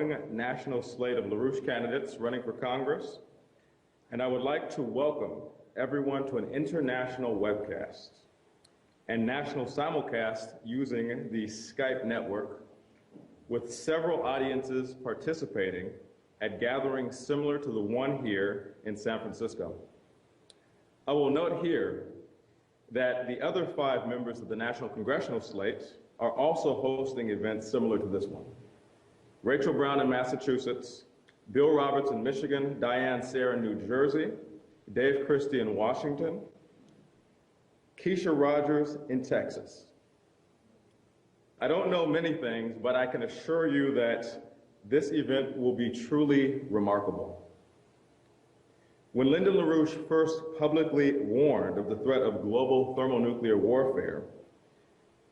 growing national slate of LaRouche candidates running for Congress, and I would like to welcome everyone to an international webcast and national simulcast using the Skype network, with several audiences participating at gatherings similar to the one here in San Francisco. I will note here that the other 5 members of the National Congressional Slate are also hosting events similar to this one. Rachel Brown in Massachusetts, Bill Roberts in Michigan, Diane Sayre in New Jersey, Dave Christie in Washington, Keisha Rogers in Texas. I don't know many things, but I can assure you that this event will be truly remarkable. When Lyndon LaRouche first publicly warned of the threat of global thermonuclear warfare,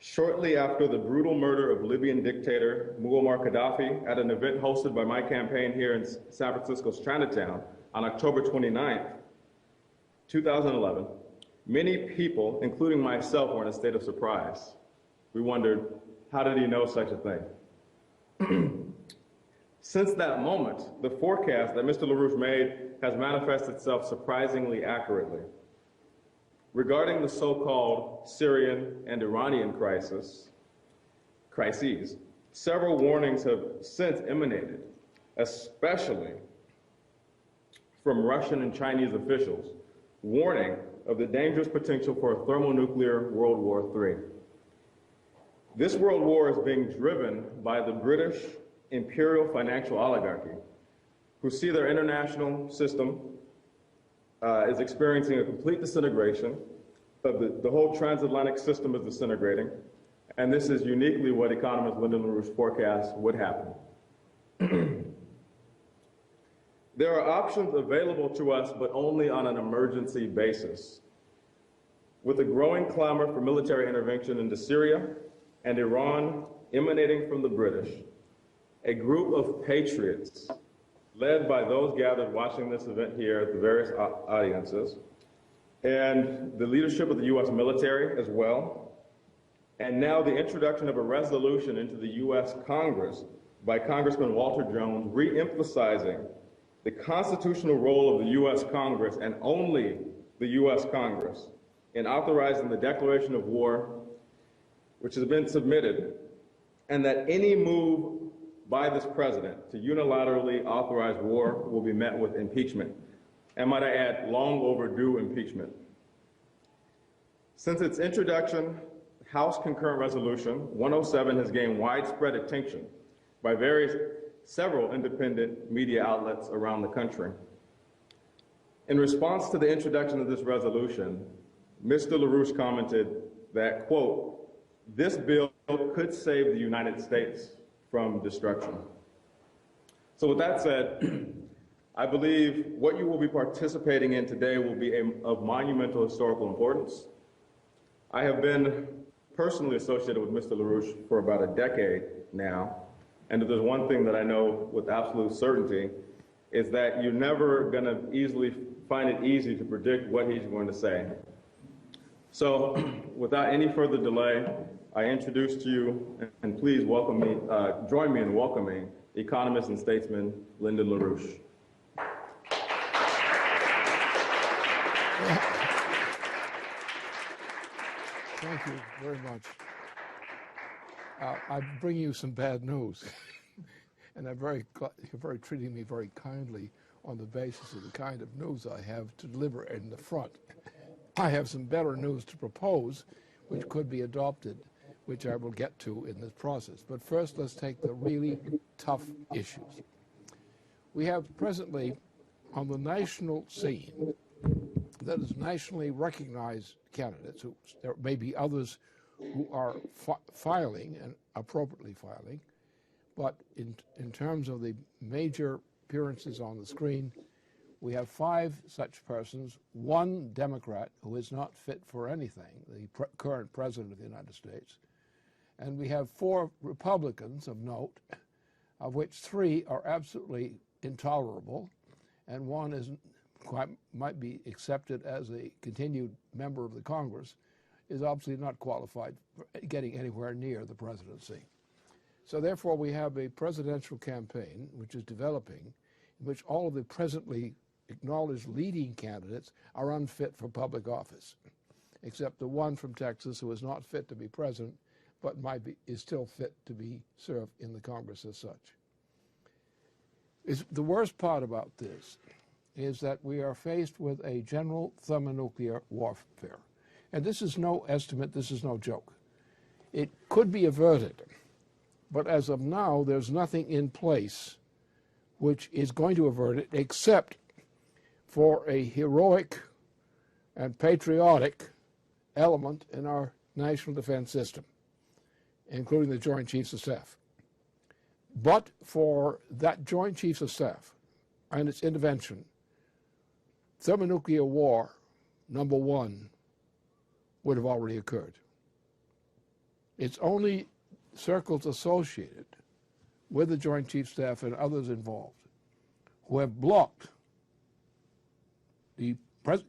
shortly after the brutal murder of Libyan dictator Muammar Gaddafi at an event hosted by my campaign here in San Francisco's Chinatown on October 29th, 2011, many people, including myself, were in a state of surprise. We wondered, how did he know such a thing? Since that moment, the forecast that Mr. LaRouche made has manifested itself surprisingly accurately. Regarding the so-called Syrian and Iranian crises, several warnings have since emanated, especially from Russian and Chinese officials, warning of the dangerous potential for a thermonuclear World War III. This world war is being driven by the British imperial financial oligarchy, who see their international system is experiencing a complete disintegration, of the whole transatlantic system is disintegrating, and this is uniquely what economist Lyndon LaRouche forecasts would happen. There are options available to us, but only on an emergency basis. With a growing clamor for military intervention into Syria and Iran emanating from the British, a group of patriots, led by those gathered watching this event here at the various audiences, and the leadership of the U.S. military as well, and now the introduction of a resolution into the U.S. Congress by Congressman Walter Jones, re-emphasizing the constitutional role of the U.S. Congress and only the U.S. Congress in authorizing the declaration of war, which has been submitted, and that any move by this president to unilaterally authorize war will be met with impeachment. And might I add, long overdue impeachment. Since its introduction, House Concurrent Resolution 107 has gained widespread attention by several independent media outlets around the country. In response to the introduction of this resolution, Mr. LaRouche commented that, quote, "This bill could save the United States from destruction." So with that said, I believe what you will be participating in today will be of monumental historical importance. I have been personally associated with Mr. LaRouche for about a decade now, and if there's one thing that I know with absolute certainty, is that you're never going to easily find it easy to predict what he's going to say. So without any further delay, I introduce to you, and please welcome me, join me in welcoming economist and statesman Lyndon LaRouche. Thank you very much. I'm bringing you some bad news, and you're treating me very kindly on the basis of the kind of news I have to deliver in the front. I have some better news to propose, which could be adopted, which I will get to in this process. But first, let's take the really tough issues. We have presently on the national scene, that is nationally recognized candidates, there may be others who are filing and appropriately filing, but in terms of the major appearances on the screen, we have 5 such persons, 1 Democrat who is not fit for anything, the current president of the United States, and we have 4 Republicans of note, of which 3 are absolutely intolerable, and 1 might be accepted as a continued member of the Congress, is obviously not qualified for getting anywhere near the presidency. So therefore, we have a presidential campaign which is developing, in which all of the presently acknowledged leading candidates are unfit for public office, except the one from Texas who is not fit to be president, but is still fit to be served in the Congress as such. The worst part about this is that we are faced with a general thermonuclear warfare. And this is no estimate, this is no joke. It could be averted, but as of now, there's nothing in place which is going to avert it except for a heroic and patriotic element in our national defense system, including the Joint Chiefs of Staff. But for that Joint Chiefs of Staff and its intervention, thermonuclear war, number one, would have already occurred. It's only circles associated with the Joint Chiefs of Staff and others involved who have blocked the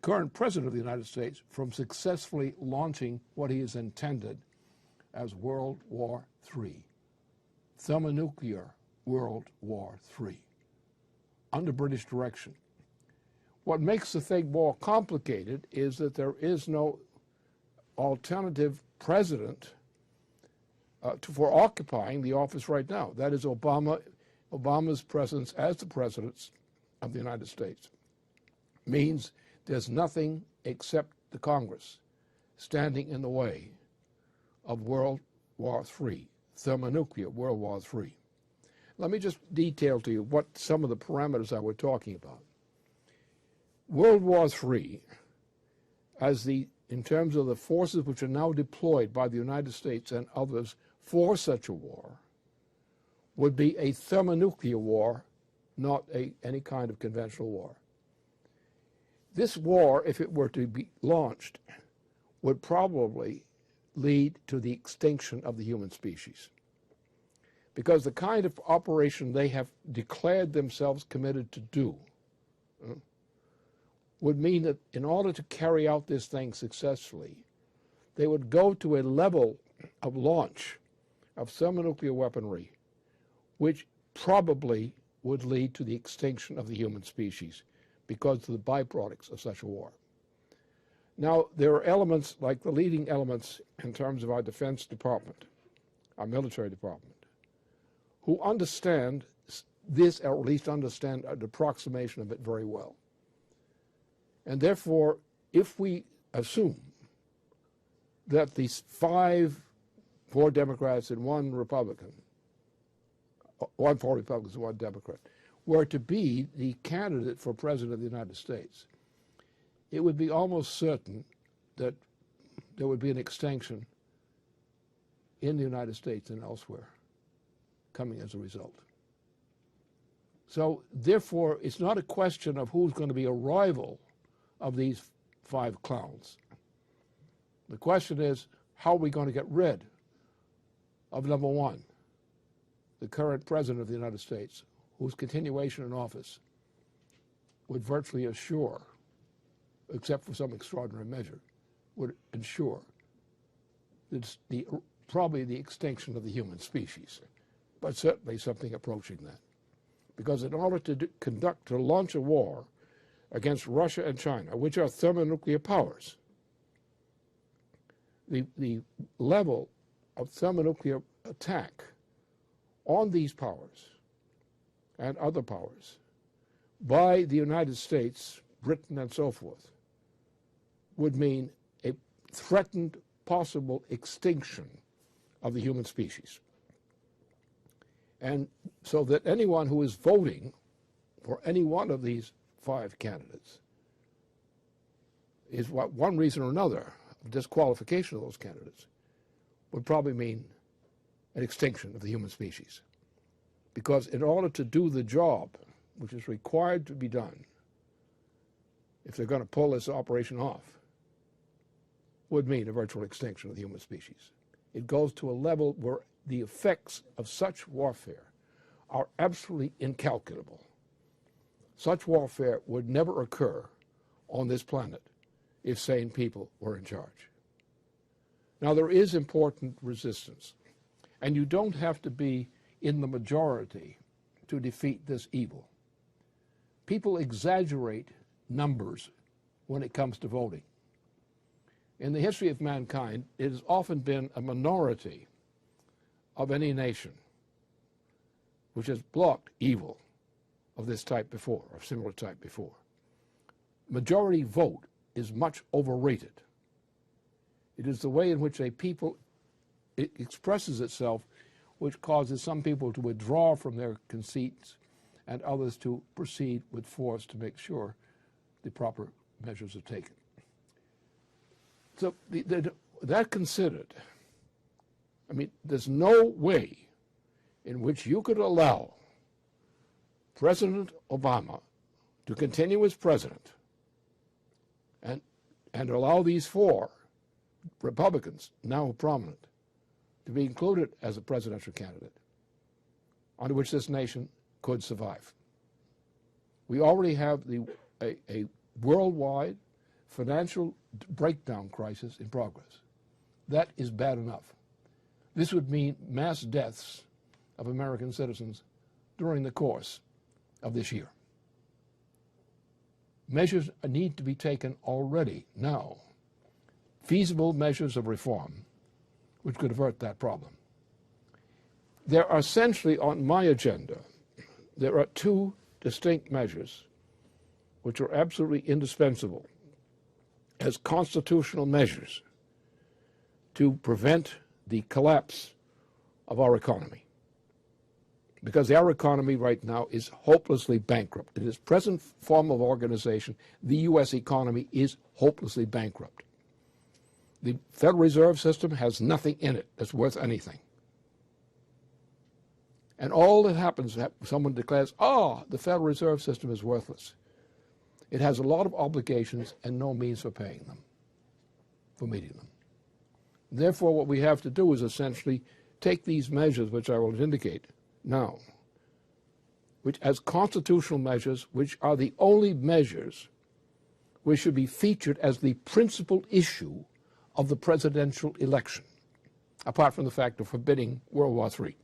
current President of the United States from successfully launching what he has intended as World War III, thermonuclear World War III, under British direction. What makes the thing more complicated is that there is no alternative president for occupying the office right now. That is Obama's presence as the President of the United States means there's nothing except the Congress standing in the way of World War III, thermonuclear World War III. Let me just detail to you what some of the parameters I was talking about. World War III, in terms of the forces which are now deployed by the United States and others for such a war, would be a thermonuclear war, not any kind of conventional war. This war, if it were to be launched, would probably lead to the extinction of the human species, because the kind of operation they have declared themselves committed to do would mean that in order to carry out this thing successfully, they would go to a level of launch of thermonuclear weaponry which probably would lead to the extinction of the human species because of the byproducts of such a war. Now, there are elements, like the leading elements in terms of our Defense Department, our military department, who understand this, or at least understand an approximation of it very well. And therefore, if we assume that these four Democrats and one Republican, four Republicans and one Democrat, were to be the candidate for President of the United States, it would be almost certain that there would be an extinction in the United States and elsewhere coming as a result. So therefore, it's not a question of who's going to be a rival of these five clowns. The question is, how are we going to get rid of, number one, the current President of the United States, whose continuation in office would virtually assure, except for some extraordinary measure, would ensure probably the extinction of the human species, but certainly something approaching that. Because in order to launch a war against Russia and China, which are thermonuclear powers, the level of thermonuclear attack on these powers and other powers by the United States, Britain, and so forth would mean a threatened possible extinction of the human species. And so that anyone who is voting for any one of these five candidates is one reason or another, disqualification of those candidates, would probably mean an extinction of the human species. Because in order to do the job which is required to be done, if they're going to pull this operation off, would mean a virtual extinction of the human species. It goes to a level where the effects of such warfare are absolutely incalculable. Such warfare would never occur on this planet if sane people were in charge. Now, there is important resistance, And you don't have to be in the majority to defeat this evil. People exaggerate numbers when it comes to voting. In the history of mankind, it has often been a minority of any nation which has blocked evil of this type before, of similar type before. Majority vote is much overrated. It is the way in which a people it expresses itself, which causes some people to withdraw from their conceits and others to proceed with force to make sure the proper measures are taken. So that considered, I mean, there's no way in which you could allow President Obama to continue as president and allow these 4 Republicans, now prominent, to be included as a presidential candidate under which this nation could survive. We already have a worldwide financial breakdown crisis in progress. That is bad enough. This would mean mass deaths of American citizens during the course of this year. Measures need to be taken already, now. Feasible measures of reform which could avert that problem. There are essentially on my agenda, there are 2 distinct measures which are absolutely indispensable as constitutional measures to prevent the collapse of our economy. Because our economy right now is hopelessly bankrupt. In its present form of organization, the U.S. economy is hopelessly bankrupt. The Federal Reserve System has nothing in it that's worth anything. And all that happens is that someone declares, the Federal Reserve System is worthless. It has a lot of obligations and no means for paying them, for meeting them. Therefore, what we have to do is essentially take these measures, which I will indicate now, which as constitutional measures, which are the only measures which should be featured as the principal issue of the presidential election, apart from the fact of forbidding World War III.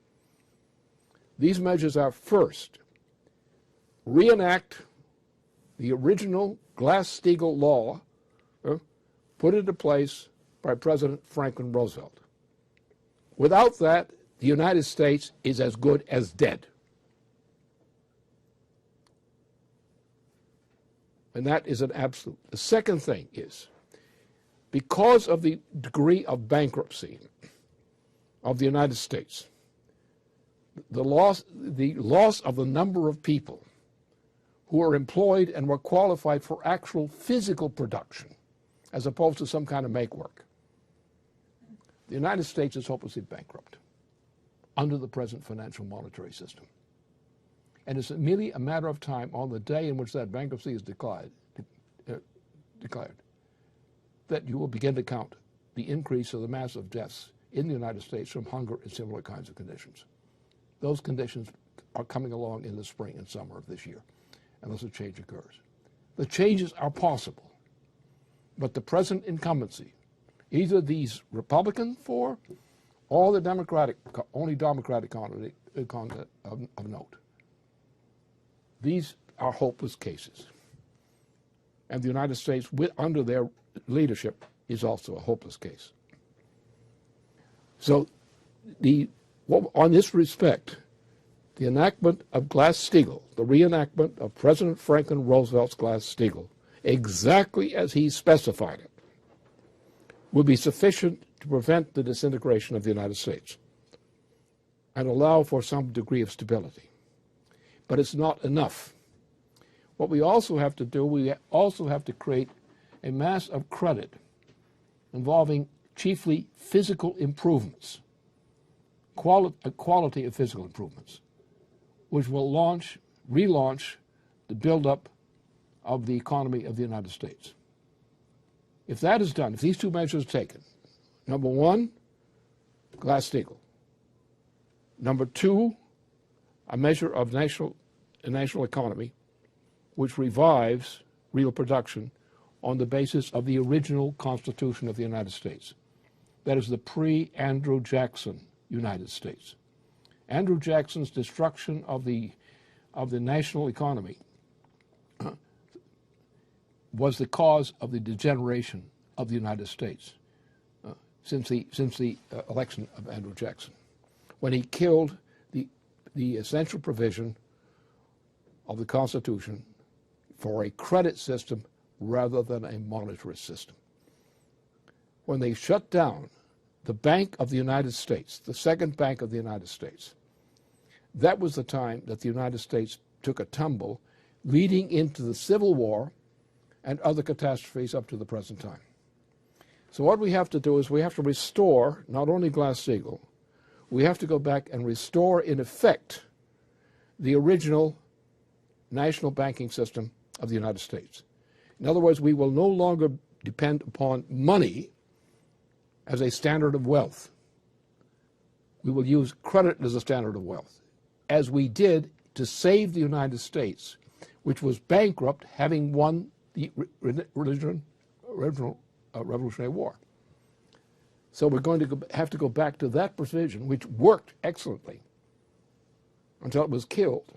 These measures are, first, reenact the original Glass-Steagall law put into place by President Franklin Roosevelt. Without that, the United States is as good as dead. And that is an absolute. The second thing is, because of the degree of bankruptcy of the United States, the loss of the number of people who are employed and were qualified for actual physical production, as opposed to some kind of make work. The United States is hopelessly bankrupt under the present financial monetary system. And it's merely a matter of time on the day in which that bankruptcy is declared, that you will begin to count the increase of the massive deaths in the United States from hunger and similar kinds of conditions. Those conditions are coming along in the spring and summer of this year, unless a change occurs. The changes are possible, but the present incumbency, either these Republican 4 or the Democratic, only Democratic candidate of note. These are hopeless cases. And the United States, under their leadership, is also a hopeless case. So on this respect, the enactment of Glass-Steagall, the reenactment of President Franklin Roosevelt's Glass-Steagall, exactly as he specified it, will be sufficient to prevent the disintegration of the United States and allow for some degree of stability. But it's not enough. What we also have to do, we also have to create a mass of credit involving chiefly physical improvements, quality of physical improvements, which will relaunch the buildup of the economy of the United States. If that is done, if these 2 measures are taken, number 1, Glass-Steagall. Number 2, a measure of national economy which revives real production on the basis of the original Constitution of the United States. That is the pre-Andrew Jackson United States. Andrew Jackson's destruction of the national economy was the cause of the degeneration of the United States since the election of Andrew Jackson, when he killed the essential provision of the Constitution for a credit system rather than a monetary system. When they shut down the Bank of the United States, the second bank of the United States, that was the time that the United States took a tumble, leading into the Civil War and other catastrophes up to the present time. So what we have to do is we have to restore not only Glass-Steagall, we have to go back and restore, in effect, the original national banking system of the United States. In other words, we will no longer depend upon money as a standard of wealth. We will use credit as a standard of wealth, as we did to save the United States, which was bankrupt, having won the Revolutionary War. So we're going to have to go back to that provision, which worked excellently until it was killed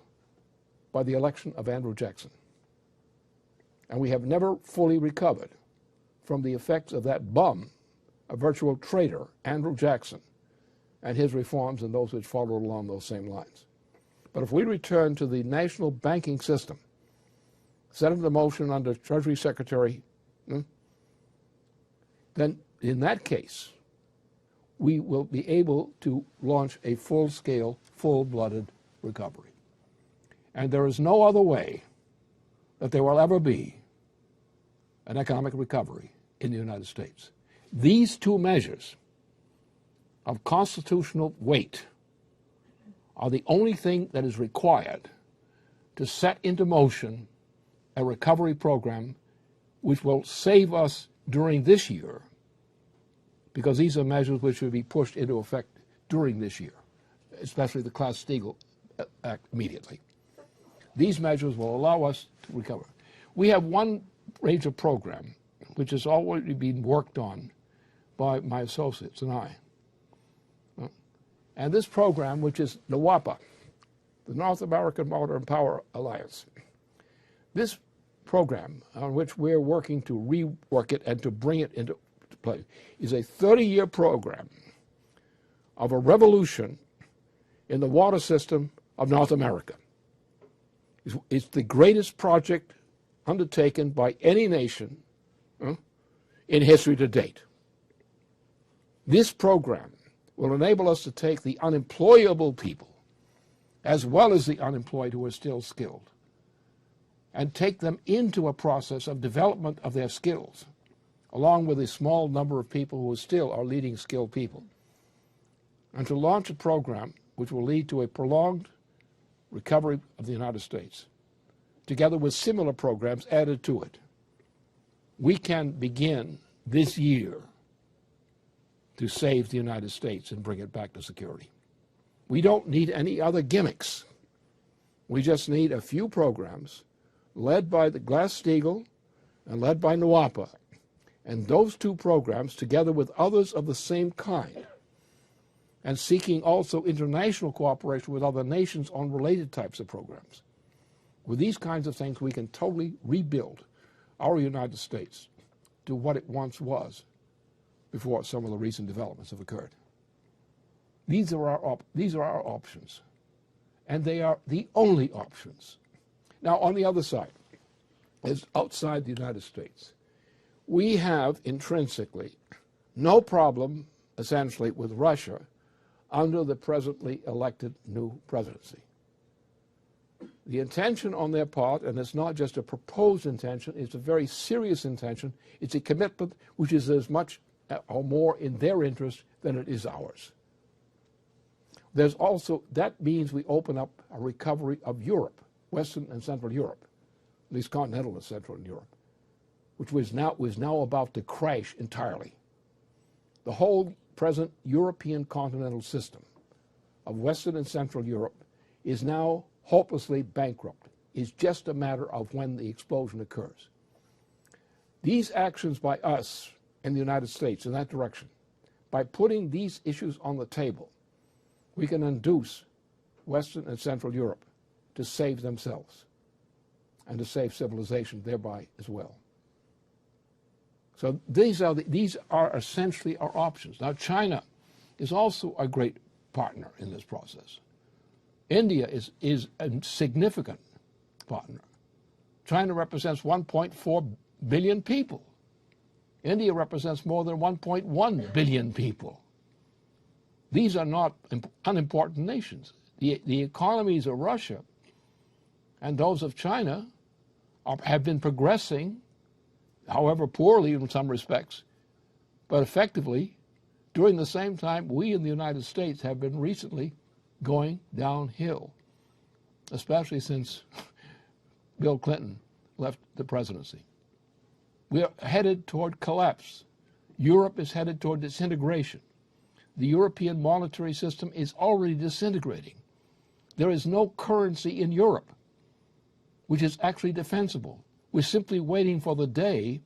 by the election of Andrew Jackson. And we have never fully recovered from the effects of that bum, a virtual traitor, Andrew Jackson, and his reforms and those which followed along those same lines. But if we return to the national banking system, set into motion under Treasury Secretary, then in that case, we will be able to launch a full-scale, full-blooded recovery. And there is no other way that there will ever be an economic recovery in the United States. These two measures of constitutional weight are the only thing that is required to set into motion a recovery program which will save us during this year, because these are measures which will be pushed into effect during this year, especially the Glass-Steagall Act immediately. These measures will allow us to recover. We have one major program which has already been worked on by my associates and I. And this program, which is NWAPA, the North American Water and Power Alliance, this program on which we're working to rework it and to bring it into play is a 30-year program of a revolution in the water system of North America. It's the greatest project undertaken by any nation in history to date. This program will enable us to take the unemployable people, as well as the unemployed who are still skilled, and take them into a process of development of their skills, along with a small number of people who still are leading skilled people, and to launch a program which will lead to a prolonged recovery of the United States, together with similar programs added to it. We can begin this year to save the United States and bring it back to security. We don't need any other gimmicks. We just need a few programs led by the Glass-Steagall and led by NWAPA. And those two programs, together with others of the same kind, and seeking also international cooperation with other nations on related types of programs. With these kinds of things, we can totally rebuild our United States to what it once was before some of the recent developments have occurred. These are our options, and they are the only options. Now, on the other side, is outside the United States, we have intrinsically no problem, essentially, with Russia under the presently elected new presidency. The intention on their part, and it's not just a proposed intention, it's a very serious intention, it's a commitment which is as much or more in their interest than it is ours. There's also, that means we open up a recovery of Europe, Western and Central Europe, at least continental and Central Europe, which was now about to crash entirely. The whole present European continental system of Western and Central Europe is now hopelessly bankrupt. It's just a matter of when the explosion occurs. These actions by us in the United States in that direction, by putting these issues on the table, we can induce Western and Central Europe to save themselves and to save civilization thereby as well. So these are essentially our options. Now, China is also a great partner in this process. India is a significant partner. China represents 1.4 billion people. India represents more than 1.1 billion people. These are not unimportant nations. The economies of Russia and those of China have been progressing, however poorly in some respects, but effectively, during the same time, we in the United States have been recently going downhill, especially since Bill Clinton left the presidency. We are headed toward collapse. Europe is headed toward disintegration. The European monetary system is already disintegrating. There is no currency in Europe which is actually defensible. We're simply waiting for the day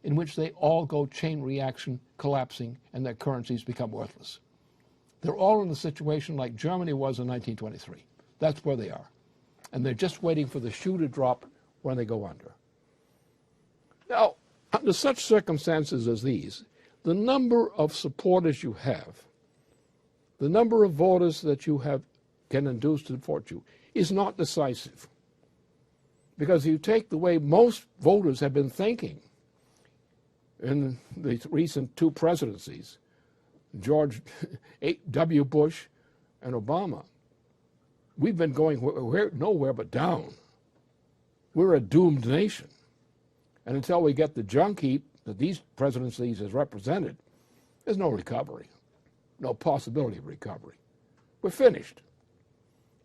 in which they all go chain reaction, collapsing, and their currencies become worthless. They're all in a situation like Germany was in 1923. That's where they are. And they're just waiting for the shoe to drop when they go under. Now, under such circumstances as these, the number of supporters you have, the number of voters that you can induce to support you, is not decisive. Because you take the way most voters have been thinking in the recent two presidencies, George W. Bush and Obama, we've been going nowhere but down. We're a doomed nation. And until we get the junk heap that these presidencies has represented, there's no recovery, no possibility of recovery. We're finished.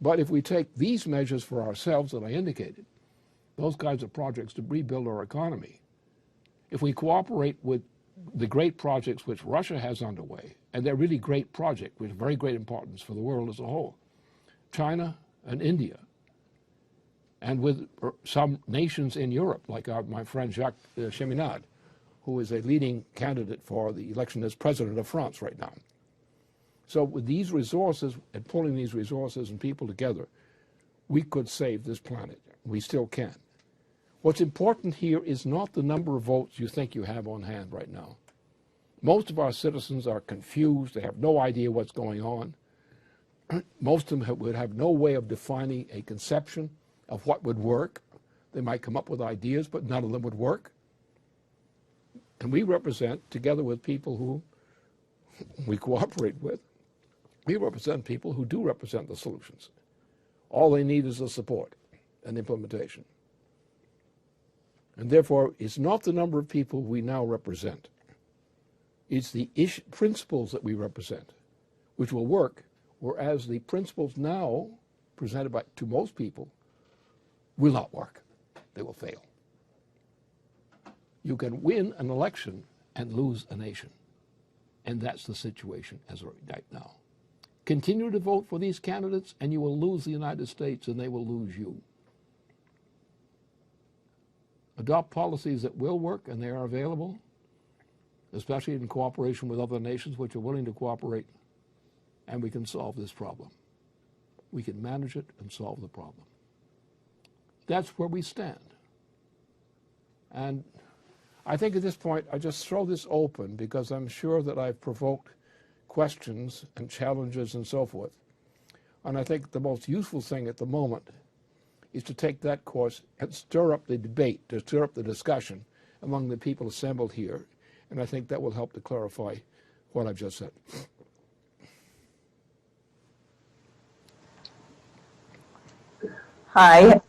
But if we take these measures for ourselves that I indicated, those kinds of projects to rebuild our economy, if we cooperate with the great projects which Russia has underway, and they're really great projects with very great importance for the world as a whole, China and India, and with some nations in Europe, like my friend Jacques Cheminade, who is a leading candidate for the election as president of France right now. So with these resources and pulling these resources and people together, we could save this planet. We still can. What's important here is not the number of votes you think you have on hand right now. Most of our citizens are confused. They have no idea what's going on. Most of them would have no way of defining a conception of what would work. They might come up with ideas, but none of them would work. And we represent, together with people who we cooperate with, we represent people who do represent the solutions. All they need is the support and implementation. And therefore, it's not the number of people we now represent. It's the principles that we represent, which will work, whereas the principles now presented to most people will not work. They will fail. You can win an election and lose a nation. And that's the situation as of right now. Continue to vote for these candidates, and you will lose the United States, and they will lose you. Adopt policies that will work, and they are available, especially in cooperation with other nations which are willing to cooperate, and we can solve this problem. We can manage it and solve the problem. That's where we stand. And I think at this point, I just throw this open because I'm sure that I've provoked questions and challenges and so forth. And I think the most useful thing at the moment is to take that course and stir up the debate, to stir up the discussion among the people assembled here. And I think that will help to clarify what I've just said. Hi.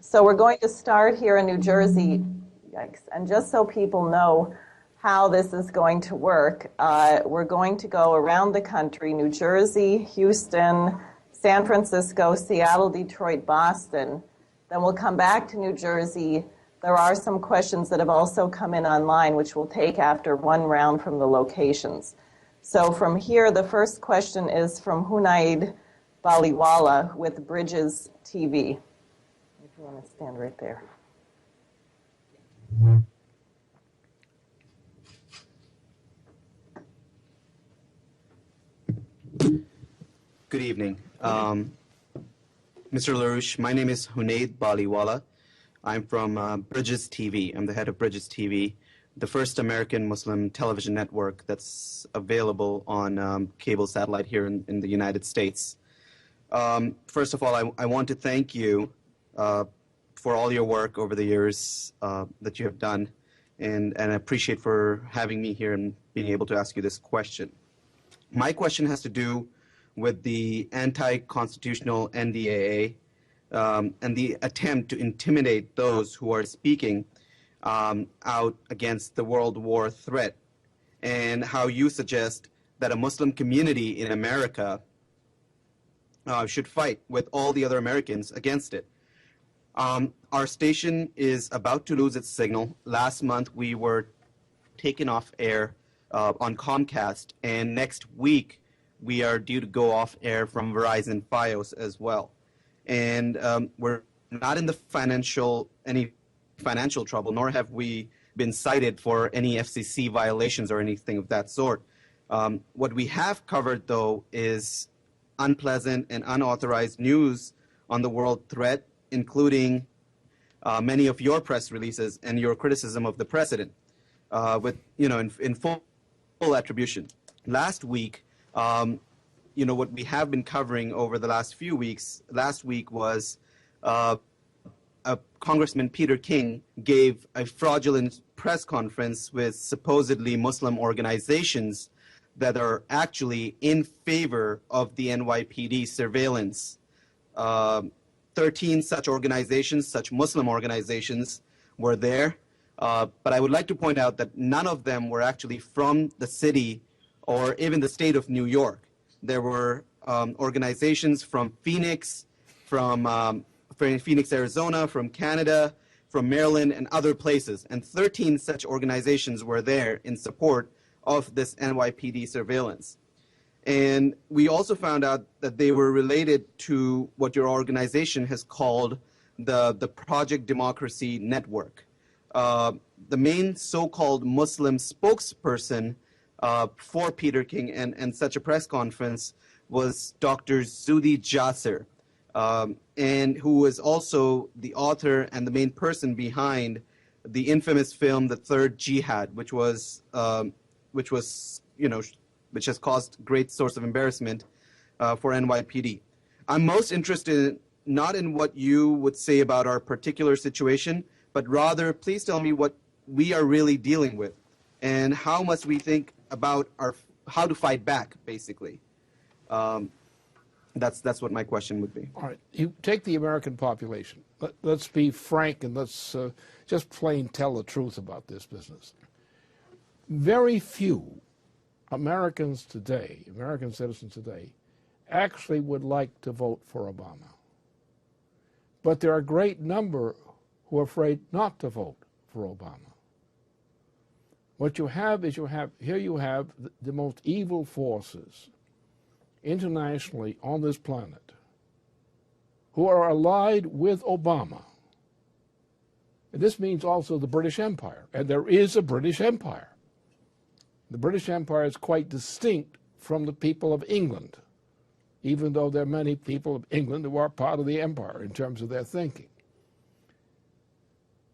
So we're going to start here in New Jersey. Yikes. And just so people know how this is going to work, we're going to go around the country, New Jersey, Houston, San Francisco, Seattle, Detroit, Boston. Then we'll come back to New Jersey. There are some questions that have also come in online, which we'll take after one round from the locations. So from here, the first question is from Hunaid Baliwala with Bridges TV. If you want to stand right there. Good evening. Mr. LaRouche, my name is Hunaid Baliwala. I'm from Bridges TV. I'm the head of Bridges TV, the first American Muslim television network that's available on cable satellite here in the United States. First of all, I want to thank you for all your work over the years that you have done, and I appreciate for having me here and being able to ask you this question. My question has to do with the anti-constitutional NDAA and the attempt to intimidate those who are speaking out against the world war threat, and how you suggest that a Muslim community in America should fight with all the other Americans against it. Our station is about to lose its signal. Last month we were taken off air on Comcast, and next week we are due to go off air from Verizon Fios as well. And we're not in any financial trouble, nor have we been cited for any FCC violations or anything of that sort. What we have covered, though, is unpleasant and unauthorized news on the world threat, including many of your press releases and your criticism of the president, with in full attribution. Last week, what we have been covering over the last few weeks. Last week was Congressman Peter King gave a fraudulent press conference with supposedly Muslim organizations that are actually in favor of the NYPD surveillance. 13 such organizations, such Muslim organizations, were there. But I would like to point out that none of them were actually from the city or even the state of New York. There were organizations from Phoenix, from Phoenix, Arizona, from Canada, from Maryland, and other places. And 13 such organizations were there in support of this NYPD surveillance. And we also found out that they were related to what your organization has called the Project Democracy Network. The main so-called Muslim spokesperson for Peter King and such a press conference was Dr. Zudi Jasser, and who was also the author and the main person behind the infamous film The Third Jihad, which has caused great source of embarrassment for NYPD. I'm most interested not in what you would say about our particular situation, but rather, please tell me what we are really dealing with, and how must we think about how to fight back, basically. That's what my question would be. All right, you take the American population. Let's be frank and let's just plain tell the truth about this business. Very few American citizens today, actually would like to vote for Obama. But there are a great number who are afraid not to vote for Obama. What you have is you have the most evil forces internationally on this planet who are allied with Obama. And this means also the British Empire, and there is a British Empire. The British Empire is quite distinct from the people of England, even though there are many people of England who are part of the empire in terms of their thinking.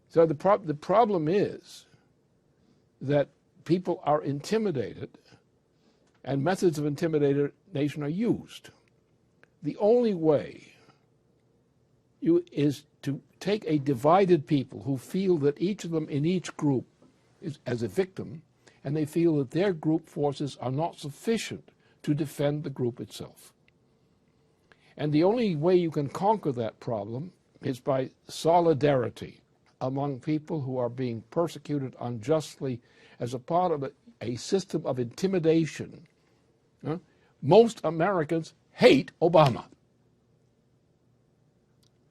So the problem is that people are intimidated, and methods of intimidation are used. The only way is to take a divided people who feel that each of them in each group is as a victim, and they feel that their group forces are not sufficient to defend the group itself. And the only way you can conquer that problem is by solidarity among people who are being persecuted unjustly as a part of a system of intimidation. Most Americans hate Obama.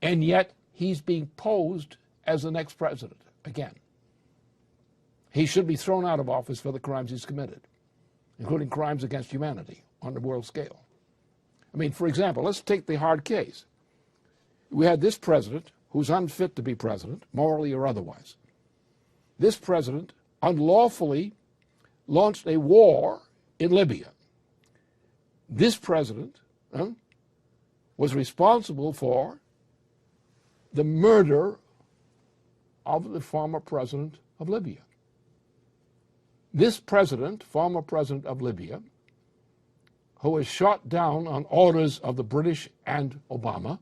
And yet he's being posed as the next president again. He should be thrown out of office for the crimes he's committed, including crimes against humanity on the world scale. I mean, for example, let's take the hard case. We had this president who's unfit to be president, morally or otherwise. This president unlawfully launched a war in Libya. This president was responsible for the murder of the former president of Libya. This president, former president of Libya, who was shot down on orders of the British and Obama,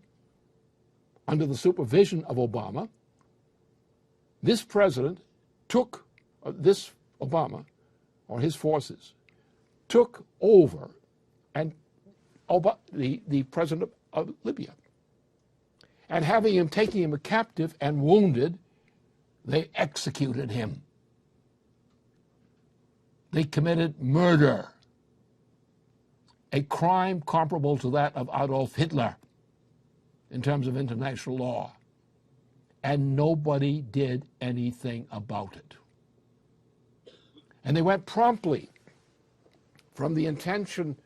under the supervision of Obama, this president took, this Obama, or his forces, took over and the president of Libya. And having him, taking him captive and wounded, they executed him. They committed murder, a crime comparable to that of Adolf Hitler in terms of international law. And nobody did anything about it. And they went promptly from the intention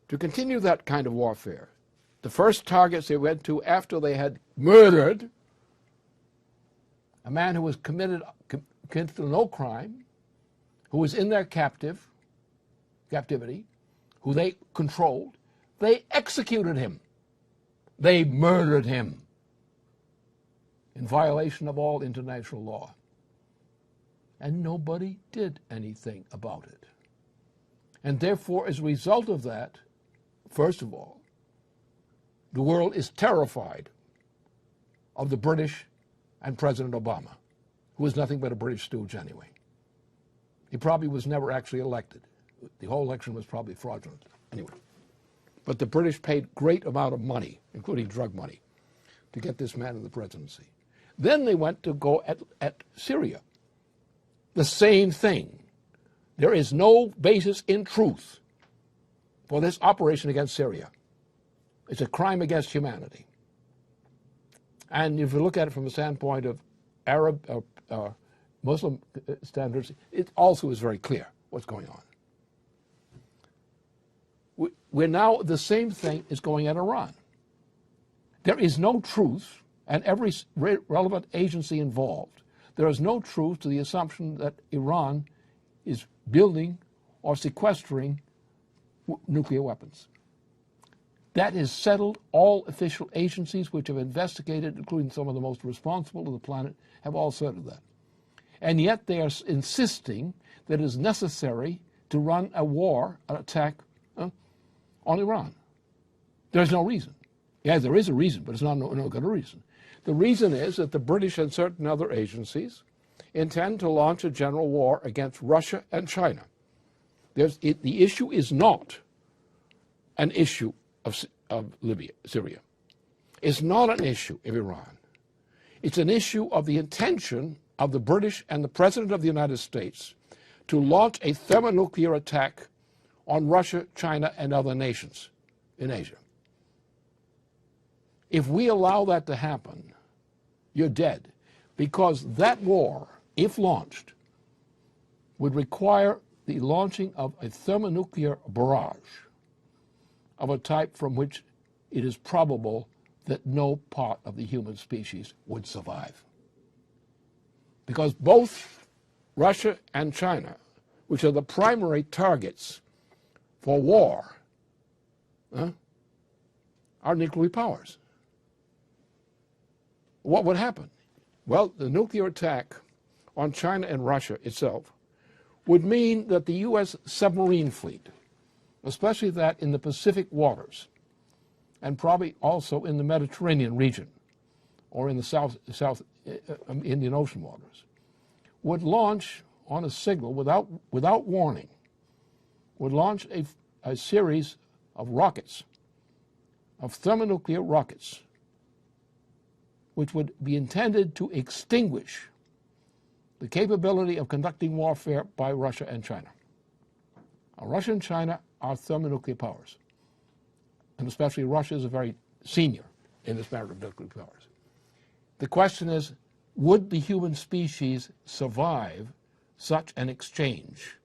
to continue that kind of warfare. The first targets they went to after they had murdered a man who was committed no crime, who was in their captivity, who they controlled, they executed him. They murdered him in violation of all international law. And nobody did anything about it. And therefore, as a result of that, first of all, the world is terrified of the British and President Obama, who was nothing but a British stooge anyway. He probably was never actually elected. The whole election was probably fraudulent anyway. But the British paid great amount of money, including drug money, to get this man in the presidency. Then they went to go at Syria. The same thing. There is no basis in truth for this operation against Syria. It's a crime against humanity. And if you look at it from the standpoint of Arab, Muslim standards, it also is very clear what's going on. We're now, the same thing is going at Iran. There is no truth, and every relevant agency involved, there is no truth to the assumption that Iran is building or sequestering nuclear weapons. That is settled. All official agencies which have investigated, including some of the most responsible of the planet, have all settled that. And yet they are insisting that it is necessary to run a war, an attack on Iran. There's no reason. Yeah, there is a reason, but it's not no good reason. The reason is that the British and certain other agencies intend to launch a general war against Russia and China. The issue is not an issue of Syria. It's not an issue of Iran. It's an issue of the intention of the British and the President of the United States to launch a thermonuclear attack on Russia, China, and other nations in Asia. If we allow that to happen, you're dead, because that war, if launched, would require the launching of a thermonuclear barrage of a type from which it is probable that no part of the human species would survive. Because both Russia and China, which are the primary targets for war, are nuclear powers. What would happen? Well, the nuclear attack on China and Russia itself would mean that the U.S. submarine fleet, especially that in the Pacific waters, and probably also in the Mediterranean region, or in the South Indian Ocean waters, would launch on a signal without warning, would launch a series of rockets, of thermonuclear rockets, which would be intended to extinguish the capability of conducting warfare by Russia and China. Now, Russia and China are thermonuclear powers, and especially Russia is a very senior in this matter of nuclear powers. The question is, would the human species survive such an exchange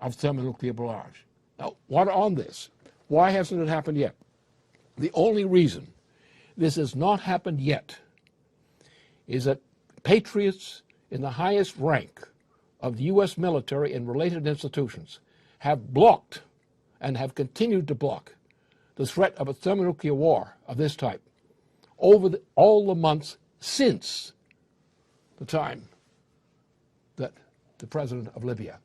of thermonuclear barrage? Now, what on this? Why hasn't it happened yet? The only reason this has not happened yet is that patriots in the highest rank of the U.S. military and related institutions have blocked and have continued to block the threat of a thermonuclear war of this type over all the months since the time that the president of Libya,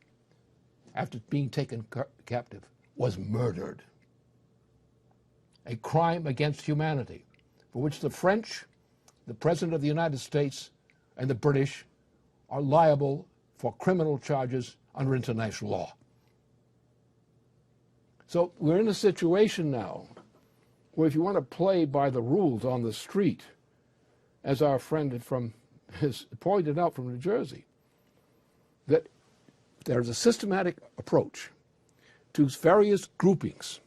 after being taken captive, was murdered. A crime against humanity for which the French, the President of the United States, and the British are liable for criminal charges under international law. So we're in a situation now where if you want to play by the rules on the street, as our friend has pointed out from New Jersey, that there's a systematic approach to various groupings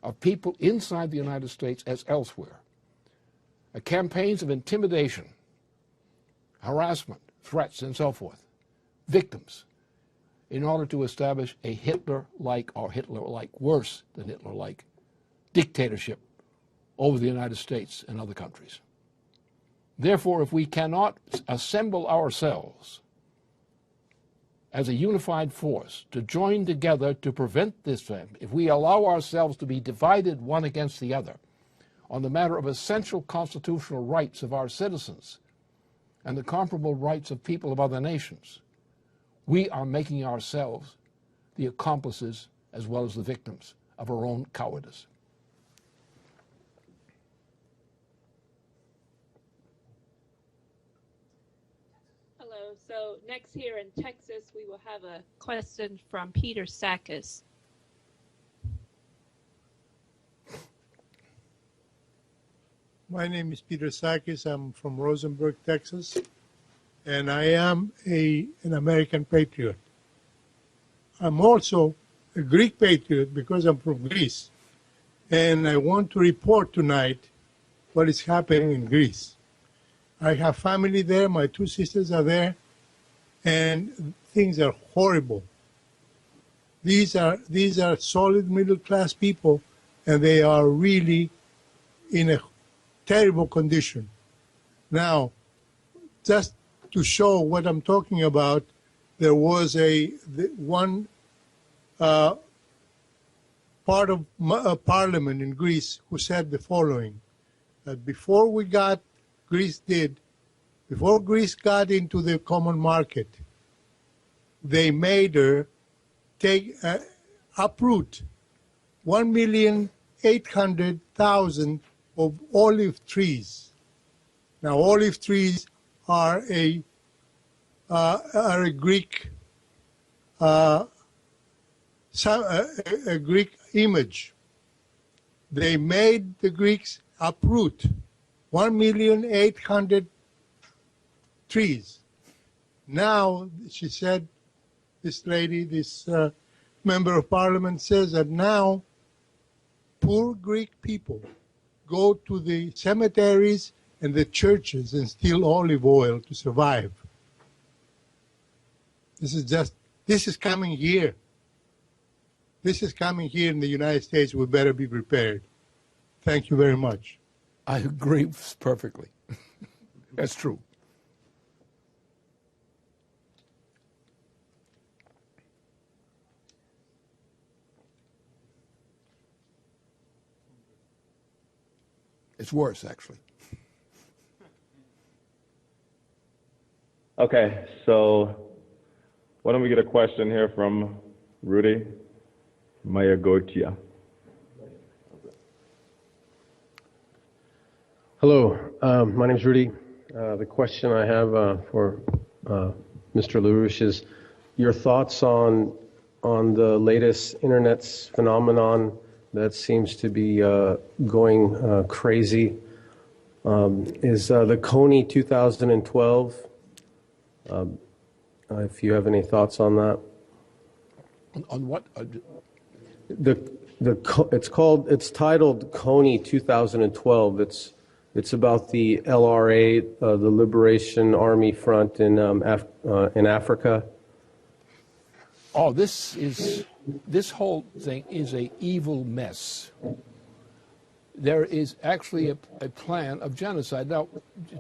of people inside the United States as elsewhere, campaigns of intimidation, harassment, threats, and so forth, victims, in order to establish a Hitler-like, or Hitler-like worse than Hitler-like, dictatorship over the United States and other countries. Therefore, if we cannot assemble ourselves as a unified force to join together to prevent this thing, if we allow ourselves to be divided one against the other on the matter of essential constitutional rights of our citizens and the comparable rights of people of other nations, we are making ourselves the accomplices as well as the victims of our own cowardice. Hello. So next here in Texas, we will have a question from Peter Sakis. My name is Peter Sakis. I'm from Rosenberg, Texas, and I am an American patriot. I'm also a Greek patriot because I'm from Greece, and I want to report tonight what is happening in Greece. I have family there. My two sisters are there, and things are horrible. These are solid middle-class people, and they are really in a terrible condition. Now, just to show what I'm talking about, there was one part of parliament in Greece who said the following, that before Greece got into the common market, they made her uproot 1,800,000 of olive trees. Now, olive trees are a Greek Greek image. They made the Greeks uproot 1,800,000 trees. Now, she said, this lady, this member of parliament says that now poor Greek people go to the cemeteries and the churches and steal olive oil to survive. This is coming here. This is coming here in the United States. We better be prepared. Thank you very much. I agree perfectly. That's true. It's worse, actually. Okay, so why don't we get a question here from Rudy Mayagotia. Hello, my name is Rudy. The question I have for Mr. LaRouche is your thoughts on the latest internet phenomenon that seems to be going crazy. Is the Kony 2012? If you have any thoughts on that. On what? It's titled Kony 2012. It's about the LRA, the Liberation Army Front in Africa. Oh, this whole thing is an evil mess. There is actually a plan of genocide. Now,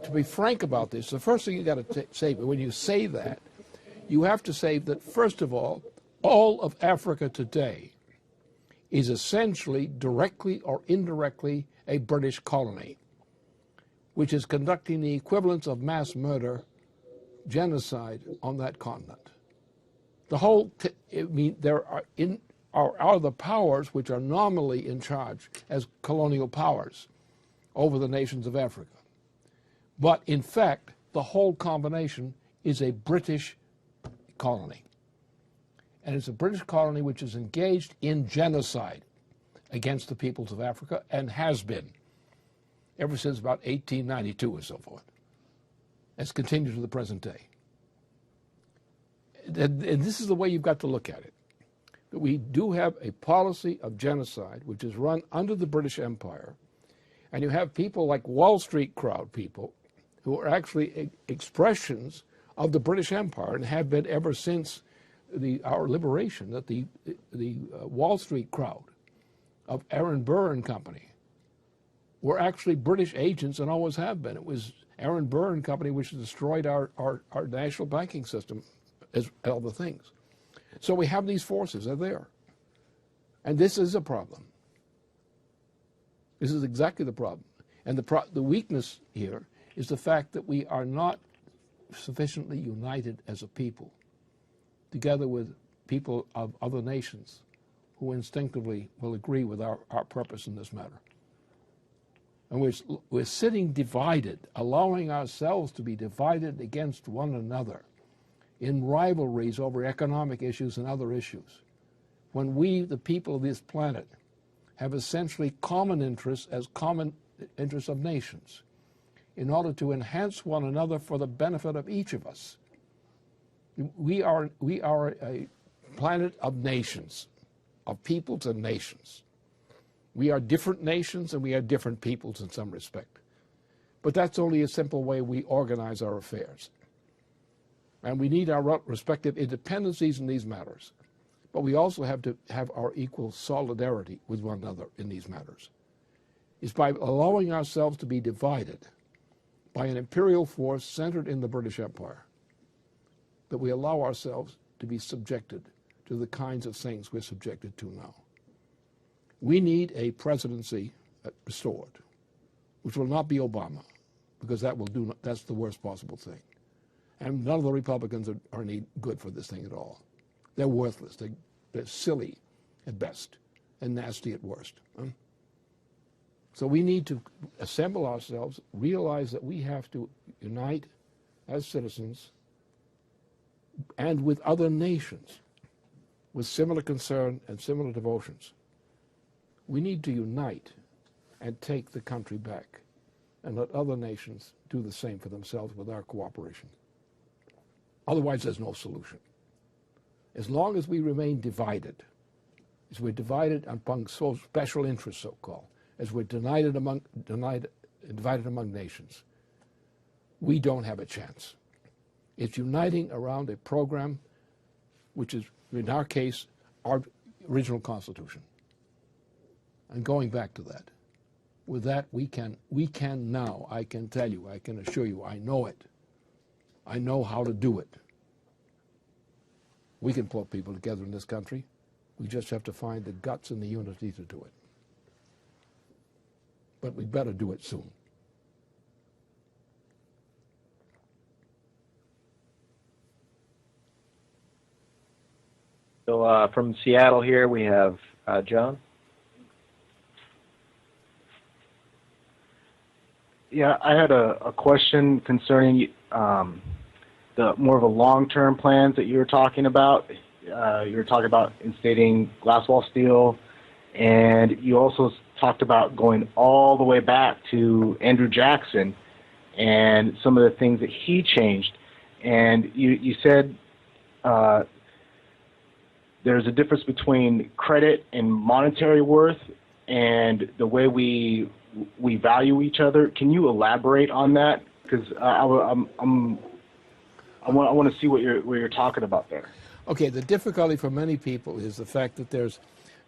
to be frank about this, the first thing you got to say, when you say that, you have to say that, first of all of Africa today is essentially, directly or indirectly, a British colony, which is conducting the equivalence of mass murder, genocide on that continent. The whole, there are the powers which are nominally in charge as colonial powers over the nations of Africa. But in fact, the whole combination is a British colony. And it's a British colony which is engaged in genocide against the peoples of Africa and has been ever since about 1892 or so forth. It's continued to the present day. And this is the way you've got to look at it. That we do have a policy of genocide which is run under the British Empire, and you have people like Wall Street crowd people who are actually expressions of the British Empire and have been ever since our liberation, that the Wall Street crowd of Aaron Burr and company were actually British agents and always have been. It was Aaron Burr and company which destroyed our national banking system, as other things. So we have these forces, they're there. And this is a problem. This is exactly the problem. And the weakness here is the fact that we are not sufficiently united as a people, together with people of other nations who instinctively will agree with our purpose in this matter. And we're sitting divided, allowing ourselves to be divided against one another in rivalries over economic issues and other issues, when we, the people of this planet, have essentially common interests as common interests of nations, in order to enhance one another for the benefit of each of us. We are a planet of nations, of peoples and nations. We are different nations and we are different peoples in some respect. But that's only a simple way we organize our affairs. And we need our respective independencies in these matters. But we also have to have our equal solidarity with one another in these matters. It's by allowing ourselves to be divided by an imperial force centered in the British Empire that we allow ourselves to be subjected to the kinds of things we're subjected to now. We need a presidency restored, which will not be Obama, because that's the worst possible thing. And none of the Republicans are any good for this thing at all. They're worthless. They're silly at best and nasty at worst. So we need to assemble ourselves, realize that we have to unite as citizens and with other nations with similar concern and similar devotions. We need to unite and take the country back and let other nations do the same for themselves with our cooperation. Otherwise, there's no solution. As long as we remain divided, as we're divided among special interests, so-called, as we're divided among nations, we don't have a chance. It's uniting around a program which is, in our case, our original Constitution. And going back to that, with that we can now, I can tell you, I can assure you, I know it. I know how to do it. We can pull people together in this country. We just have to find the guts and the unity to do it. But we better do it soon. So from Seattle here, we have John. Yeah, I had a question concerning the more of a long-term plans that you were talking about. You were talking about instating glass wall steel, and you also talked about going all the way back to Andrew Jackson and some of the things that he changed. And you said there's a difference between credit and monetary worth and the way we value each other. Can you elaborate on that? Because I want to see what you're talking about there. Okay, the difficulty for many people is the fact that there's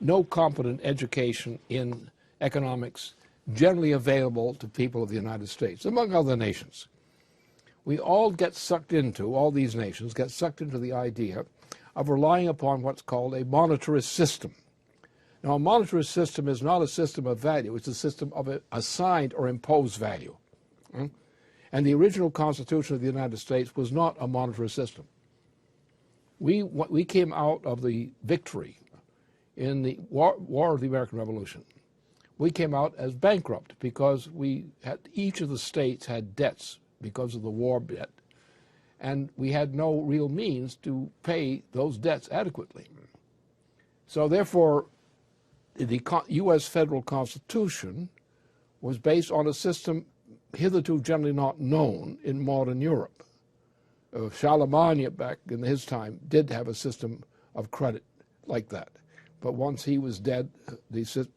no competent education in economics generally available to people of the United States, among other nations. We all get sucked into, all these nations get sucked into the idea of relying upon what's called a monetarist system. Now, a monetarist system is not a system of value. It's a system of assigned or imposed value. And the original Constitution of the United States was not a monetarist system. We came out of the victory in the War of the American Revolution. We came out as bankrupt because each of the states had debts because of the war debt, and we had no real means to pay those debts adequately. So therefore, the U.S. federal Constitution was based on a system hitherto generally not known in modern Europe. Charlemagne, back in his time, did have a system of credit like that. But once he was dead,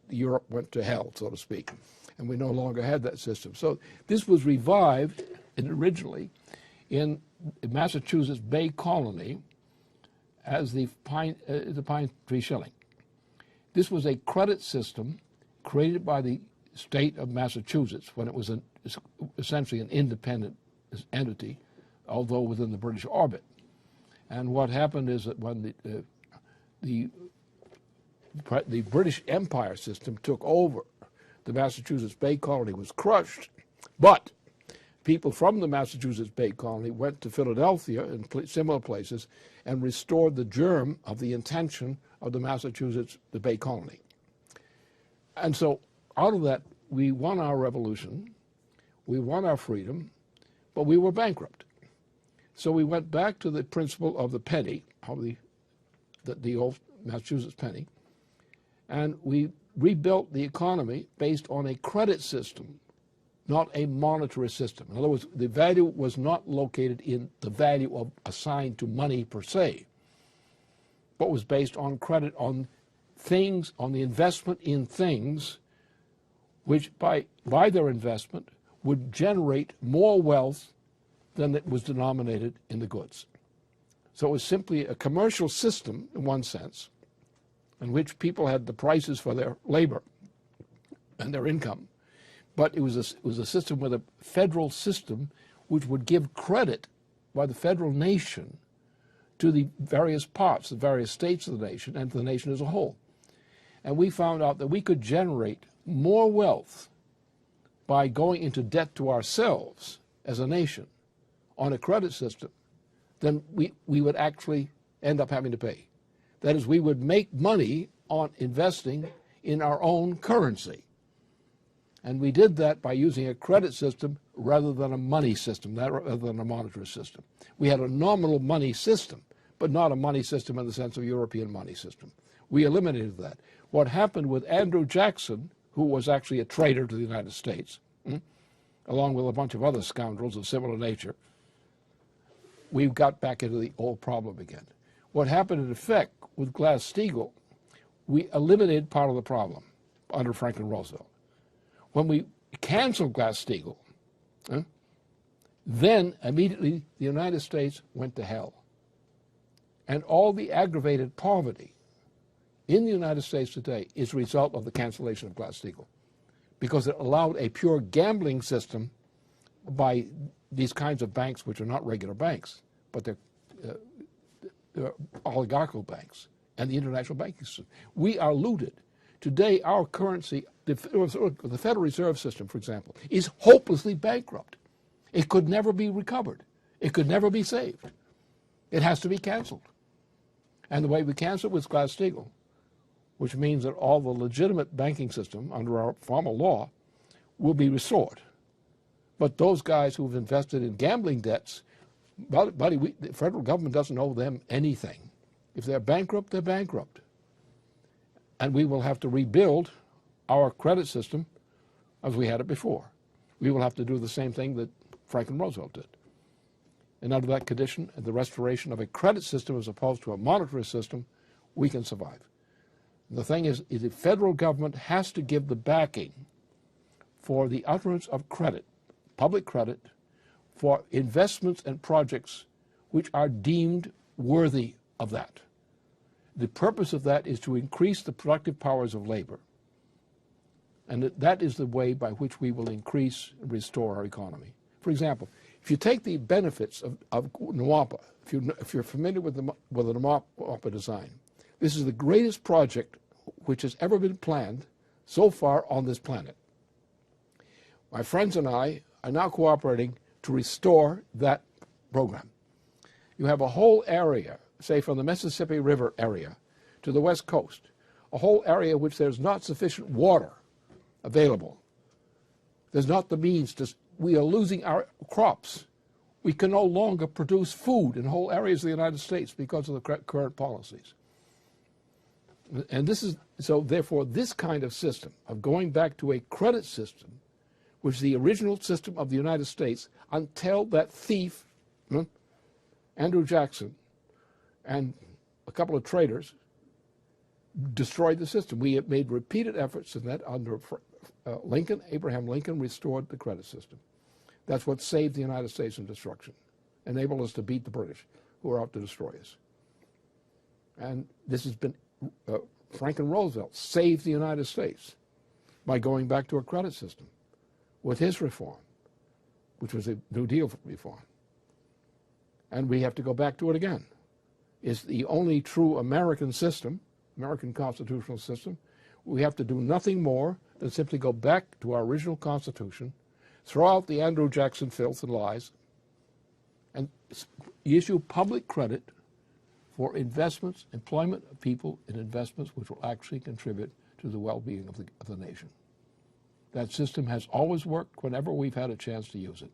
Europe went to hell, so to speak, and we no longer had that system. So this was revived originally in Massachusetts Bay Colony as the pine tree shilling. This was a credit system created by the state of Massachusetts when it was essentially an independent entity, although within the British orbit. And what happened is that when the British Empire system took over, the Massachusetts Bay Colony was crushed, but people from the Massachusetts Bay Colony went to Philadelphia and similar places and restored the germ of the intention of the Bay Colony. And so out of that, we won our revolution, we won our freedom, but we were bankrupt. So we went back to the principle of the penny, of the old Massachusetts penny, and we rebuilt the economy based on a credit system, not a monetary system. In other words, the value was not located in the value assigned to money per se, but was based on credit, on things, on the investment in things which by their investment would generate more wealth than it was denominated in the goods. So it was simply a commercial system in one sense, in which people had the prices for their labor and their income. But it was a system with a federal system which would give credit by the federal nation to the various parts, the various states of the nation, and to the nation as a whole. And we found out that we could generate more wealth by going into debt to ourselves as a nation on a credit system than we would actually end up having to pay. That is, we would make money on investing in our own currency. And we did that by using a credit system rather than a money system, rather than a monetary system. We had a nominal money system, but not a money system in the sense of European money system. We eliminated that. What happened with Andrew Jackson, who was actually a traitor to the United States, along with a bunch of other scoundrels of similar nature, we got back into the old problem again. What happened in effect with Glass-Steagall, we eliminated part of the problem under Franklin Roosevelt. When we canceled Glass-Steagall, then immediately the United States went to hell. And all the aggravated poverty in the United States today is a result of the cancellation of Glass-Steagall, because it allowed a pure gambling system by these kinds of banks, which are not regular banks, but they're oligarchical banks, and the international banking system. We are looted. Today, our currency, the Federal Reserve System, for example, is hopelessly bankrupt. It could never be recovered. It could never be saved. It has to be canceled. And the way we cancel it was Glass-Steagall, which means that all the legitimate banking system under our formal law will be restored. But those guys who've invested in gambling debts, buddy, the federal government doesn't owe them anything. If they're bankrupt, they're bankrupt. And we will have to rebuild our credit system as we had it before. We will have to do the same thing that Franklin Roosevelt did. And under that condition, the restoration of a credit system as opposed to a monetary system, we can survive. The thing is the federal government has to give the backing for the utterance of credit, public credit, for investments and projects which are deemed worthy of that. The purpose of that is to increase the productive powers of labor. And that is the way by which we will increase and restore our economy. For example, if you take the benefits of NWAPA, if you're familiar with the NWAPA design, this is the greatest project which has ever been planned so far on this planet. My friends and I are now cooperating to restore that program. You have a whole area, say from the Mississippi River area to the west coast, a whole area which there's not sufficient water available. There's not the means to, we are losing our crops. We can no longer produce food in whole areas of the United States because of the current policies. And this is, so therefore this kind of system of going back to a credit system, which is the original system of the United States, until that thief, Andrew Jackson, and a couple of traitors destroyed the system. We have made repeated efforts in that under Lincoln. Abraham Lincoln restored the credit system. That's what saved the United States from destruction, enabled us to beat the British, who are out to destroy us. And this has been, Franklin Roosevelt saved the United States by going back to a credit system with his reform, which was a New Deal reform. And we have to go back to it again. It's the only true American system, American constitutional system. We have to do nothing more than simply go back to our original Constitution, throw out the Andrew Jackson filth and lies, and issue public credit for investments, employment of people in investments which will actually contribute to the well-being of the nation. That system has always worked whenever we've had a chance to use it.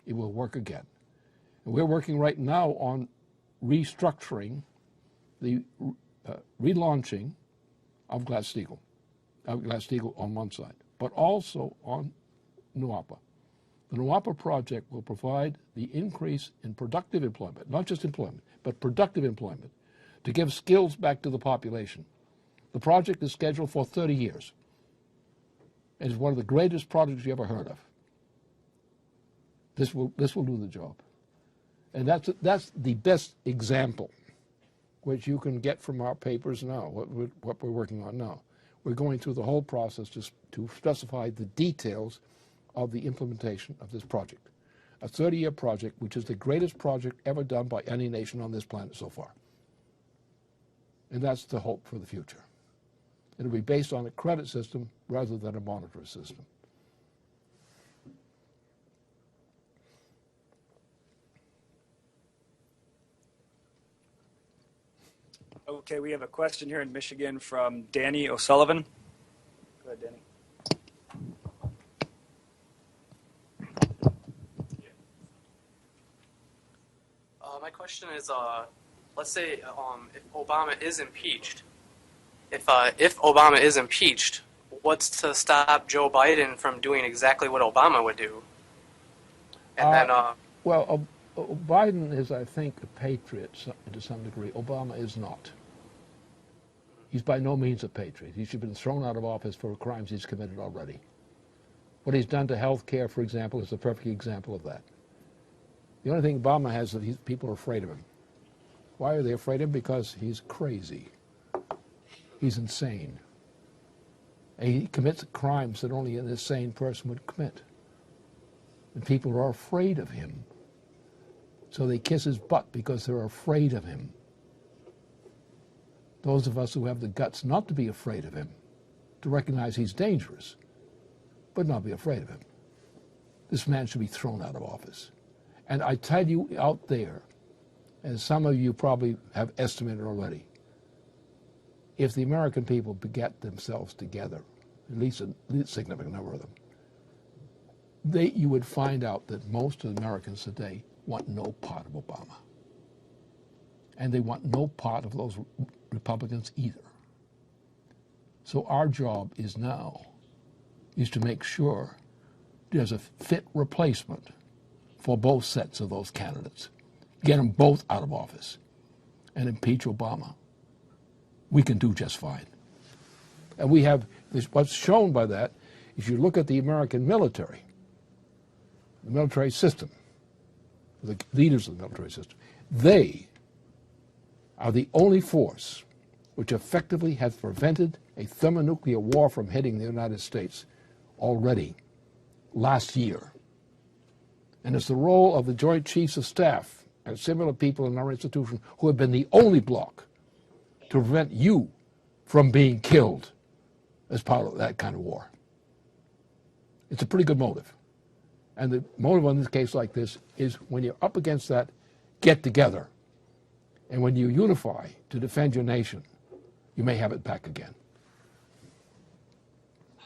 It will work again. And we're working right now on restructuring the relaunching of Glass-Steagall on one side, but also on NUAPA. The NUAPA project will provide the increase in productive employment, not just employment, but productive employment, to give skills back to the population. The project is scheduled for 30 years. It is one of the greatest projects you ever heard of. This will do the job. And that's the best example which you can get from our papers now, what we're working on now. We're going through the whole process to specify the details of the implementation of this project. A 30-year project, which is the greatest project ever done by any nation on this planet so far. And that's the hope for the future. It'll be based on a credit system rather than a monetary system. Okay, we have a question here in Michigan from Danny O'Sullivan. Go ahead, Danny. My question is, let's say if Obama is impeached, if Obama is impeached, what's to stop Joe Biden from doing exactly what Obama would do? And then, well, Biden is, I think, a patriot to some degree. Obama is not. He's by no means a patriot. He should have been thrown out of office for crimes he's committed already. What he's done to health care, for example, is a perfect example of that. The only thing Obama has is that people are afraid of him. Why are they afraid of him? Because he's crazy. He's insane. And he commits crimes that only an insane person would commit. And people are afraid of him. So they kiss his butt because they're afraid of him. Those of us who have the guts not to be afraid of him, to recognize he's dangerous, but not be afraid of him. This man should be thrown out of office. And I tell you out there, as some of you probably have estimated already, if the American people get themselves together, at least a significant number of them, you would find out that most of the Americans today want no part of Obama. And they want no part of those Republicans either. So our job is now to make sure there's a fit replacement for both sets of those candidates. Get them both out of office and impeach Obama. We can do just fine. And we have, what's shown by that, if you look at the American military, the military system, the leaders of the military system, they are the only force which effectively has prevented a thermonuclear war from hitting the United States already last year. And it's the role of the Joint Chiefs of Staff and similar people in our institution who have been the only bloc to prevent you from being killed as part of that kind of war. It's a pretty good motive. And the motive in this case like this is when you're up against that, get together. And when you unify to defend your nation, you may have it back again.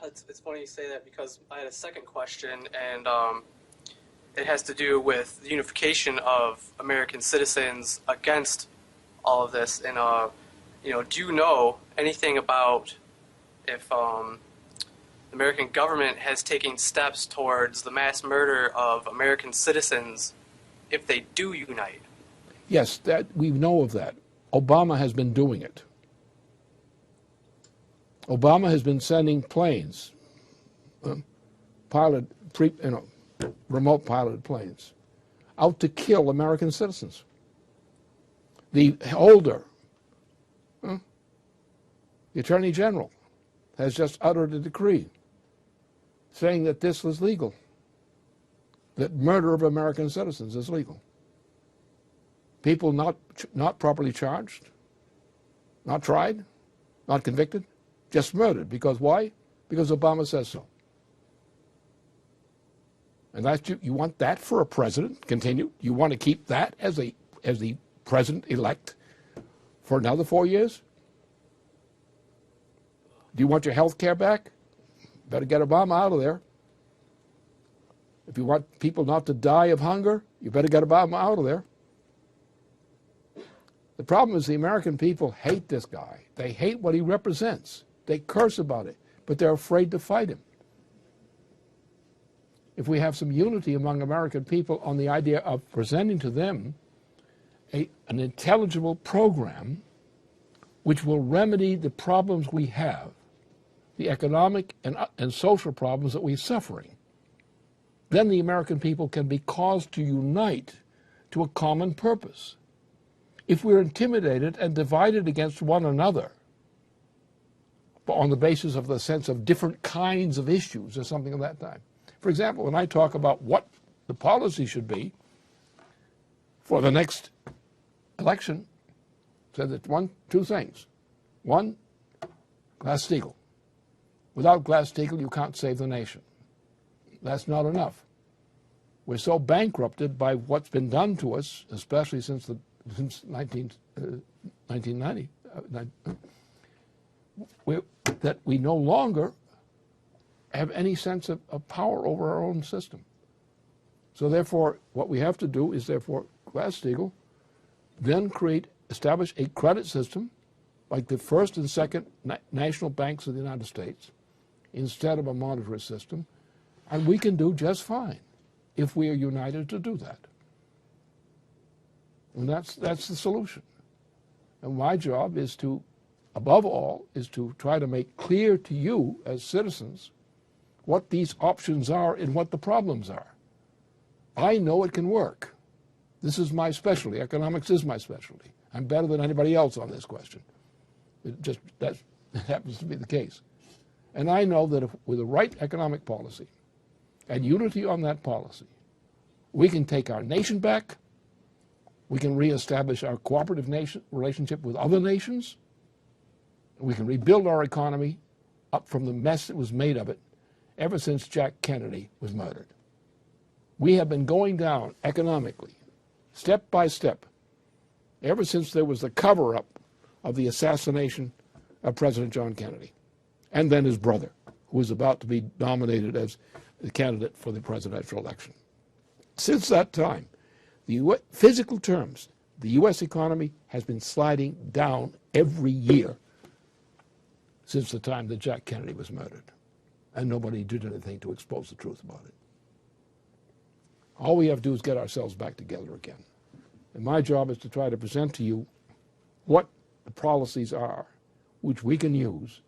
It's funny you say that because I had a second question, and it has to do with the unification of American citizens against all of this. And do you know anything about if the American government has taken steps towards the mass murder of American citizens if they do unite? Yes, that we know of that. Obama has been doing it. Obama has been sending planes, remote piloted planes, out to kill American citizens. The Holder, the Attorney General, has just uttered a decree saying that this was legal, that murder of American citizens is legal. People not properly charged, not tried, not convicted, just murdered. Because why? Because Obama says so. And you want that for a president? Continue. You want to keep that as the president-elect for another 4 years? Do you want your health care back? Better get Obama out of there. If you want people not to die of hunger, you better get Obama out of there. The problem is the American people hate this guy. They hate what he represents. They curse about it, but they're afraid to fight him. If we have some unity among American people on the idea of presenting to them an intelligible program which will remedy the problems we have, the economic and social problems that we're suffering, then the American people can be caused to unite to a common purpose. If we're intimidated and divided against one another on the basis of the sense of different kinds of issues or something of that type. For example, when I talk about what the policy should be for the next election, said that two things. One, Glass-Steagall. Without Glass-Steagall, you can't save the nation. That's not enough. We're so bankrupted by what's been done to us, especially since 1990, that we no longer have any sense of power over our own system. So therefore, what we have to do is therefore Glass-Steagall, then establish a credit system like the first and second national banks of the United States instead of a monetary system, and we can do just fine if we are united to do that. And that's the solution. And my job is to, above all, is to try to make clear to you as citizens what these options are and what the problems are. I know it can work. This is my specialty. Economics is my specialty. I'm better than anybody else on this question. That happens to be the case. And I know that with the right economic policy and unity on that policy, we can take our nation back, we can reestablish our cooperative relationship with other nations, we can rebuild our economy up from the mess that was made of it ever since Jack Kennedy was murdered. We have been going down economically, step by step, ever since there was the cover-up of the assassination of President John Kennedy, and then his brother, who was about to be nominated as the candidate for the presidential election. Since that time, physical terms, the U.S. economy has been sliding down every year since the time that Jack Kennedy was murdered, and nobody did anything to expose the truth about it. All we have to do is get ourselves back together again. And my job is to try to present to you what the policies are which we can use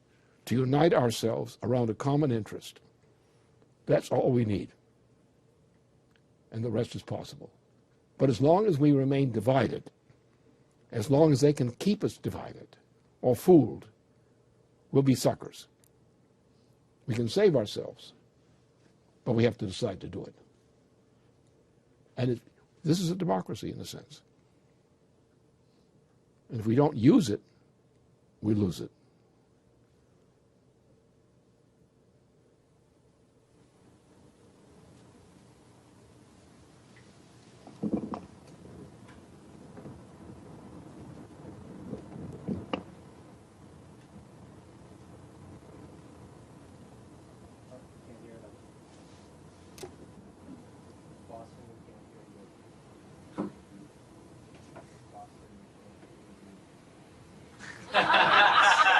to unite ourselves around a common interest. That's all we need. And the rest is possible. But as long as we remain divided, as long as they can keep us divided or fooled, we'll be suckers. We can save ourselves, but we have to decide to do it. And this is a democracy in a sense. And if we don't use it, we lose it.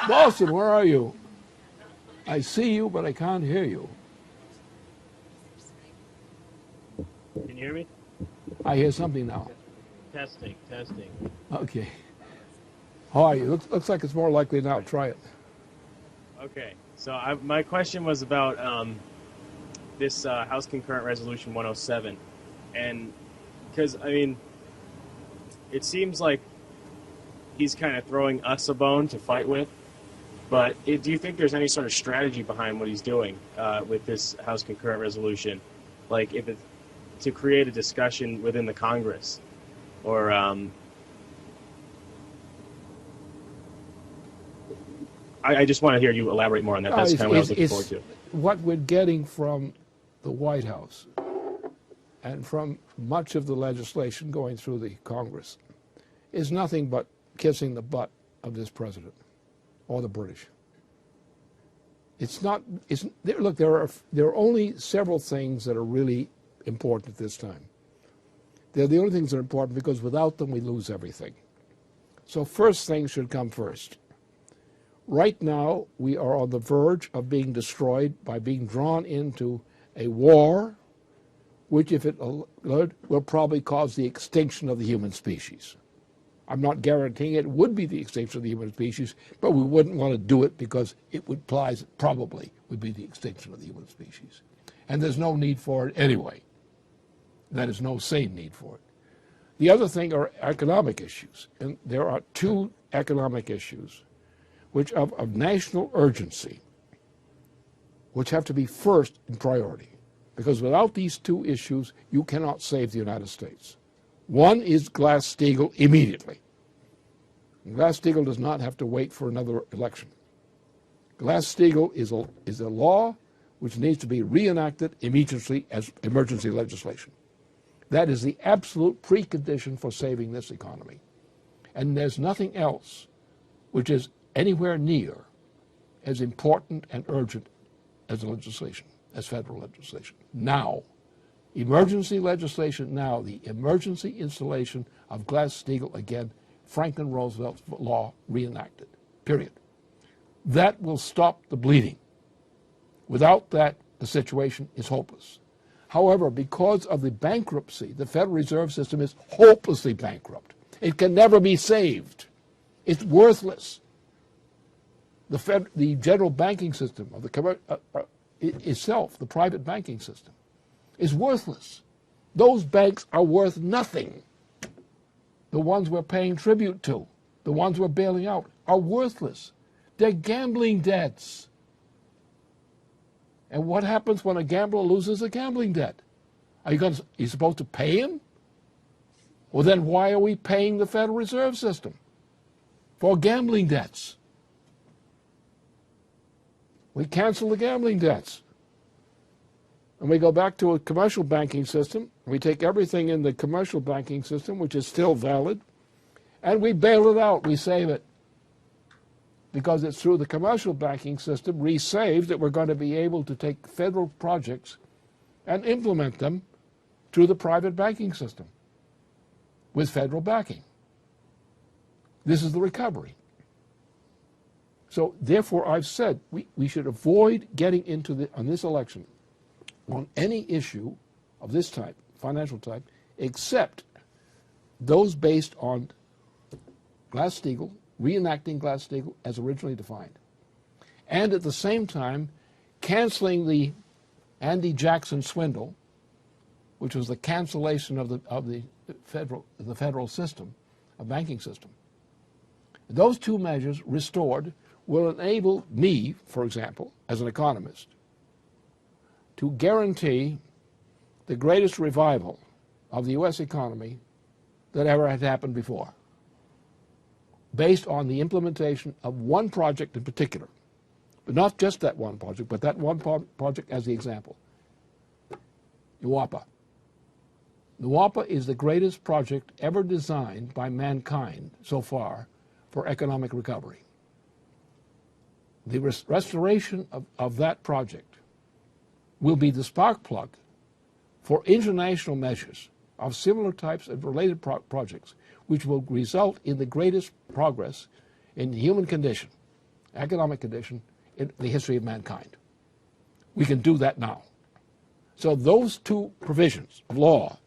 Boston, where are you? I see you, but I can't hear you. Can you hear me? I hear something now. Testing. Okay. How are you? Looks like it's more likely now. Try it. Okay, so my question was about this House Concurrent Resolution 107. And because, I mean, it seems like he's kind of throwing us a bone to fight with. But do you think there's any sort of strategy behind what he's doing with this House Concurrent Resolution? Like, if it's to create a discussion within the Congress, or I just want to hear you elaborate more on that. That's kind of what I was looking forward to. What we're getting from the White House and from much of the legislation going through the Congress is nothing but kissing the butt of this president or the British. It's not. Look, there are only several things that are really important at this time. They're the only things that are important because without them we lose everything. So first things should come first. Right now we are on the verge of being destroyed by being drawn into a war which, if it occurred, will probably cause the extinction of the human species. I'm not guaranteeing it would be the extinction of the human species, but we wouldn't want to do it because it probably would be the extinction of the human species. And there's no need for it anyway. That is no sane need for it. The other thing are economic issues. And there are two economic issues which of national urgency, which have to be first in priority. Because without these two issues, you cannot save the United States. One is Glass-Steagall immediately. Glass-Steagall does not have to wait for another election. Glass-Steagall is a law which needs to be reenacted immediately as emergency legislation. That is the absolute precondition for saving this economy. And there's nothing else which is anywhere near as important and urgent as legislation, as federal legislation. Now, emergency legislation now, the emergency installation of Glass-Steagall again, Franklin Roosevelt's law reenacted, period. That will stop the bleeding. Without that, the situation is hopeless. However, because of the bankruptcy, the Federal Reserve System is hopelessly bankrupt. It can never be saved. It's worthless. The general banking system of the itself, the private banking system, is worthless. Those banks are worth nothing. The ones we're paying tribute to, the ones we're bailing out, are worthless. They're gambling debts. And what happens when a gambler loses a gambling debt? Are you supposed to pay him? Well, then why are we paying the Federal Reserve System for gambling debts? We cancel the gambling debts. And we go back to a commercial banking system. We take everything in the commercial banking system, which is still valid, and we bail it out. We save it. Because it's through the commercial banking system, resaved, that we're going to be able to take federal projects and implement them through the private banking system with federal backing. This is the recovery. So therefore, I've said we should avoid getting into on this election on any issue of this type, financial type, except those based on Glass-Steagall, reenacting Glass-Steagall as originally defined, and at the same time canceling the Andy Jackson swindle, which was the cancellation of the federal system, a banking system. Those two measures restored will enable me, for example, as an economist, to guarantee the greatest revival of the U.S. economy that ever had happened before, based on the implementation of one project in particular, but not just that one project, but that one project as the example, NWAPA. NWAPA is the greatest project ever designed by mankind so far for economic recovery. The restoration of that project will be the spark plug for international measures of similar types of related projects, which will result in the greatest progress in the human condition economic condition in the history of mankind. We can do that now. So those two provisions of law,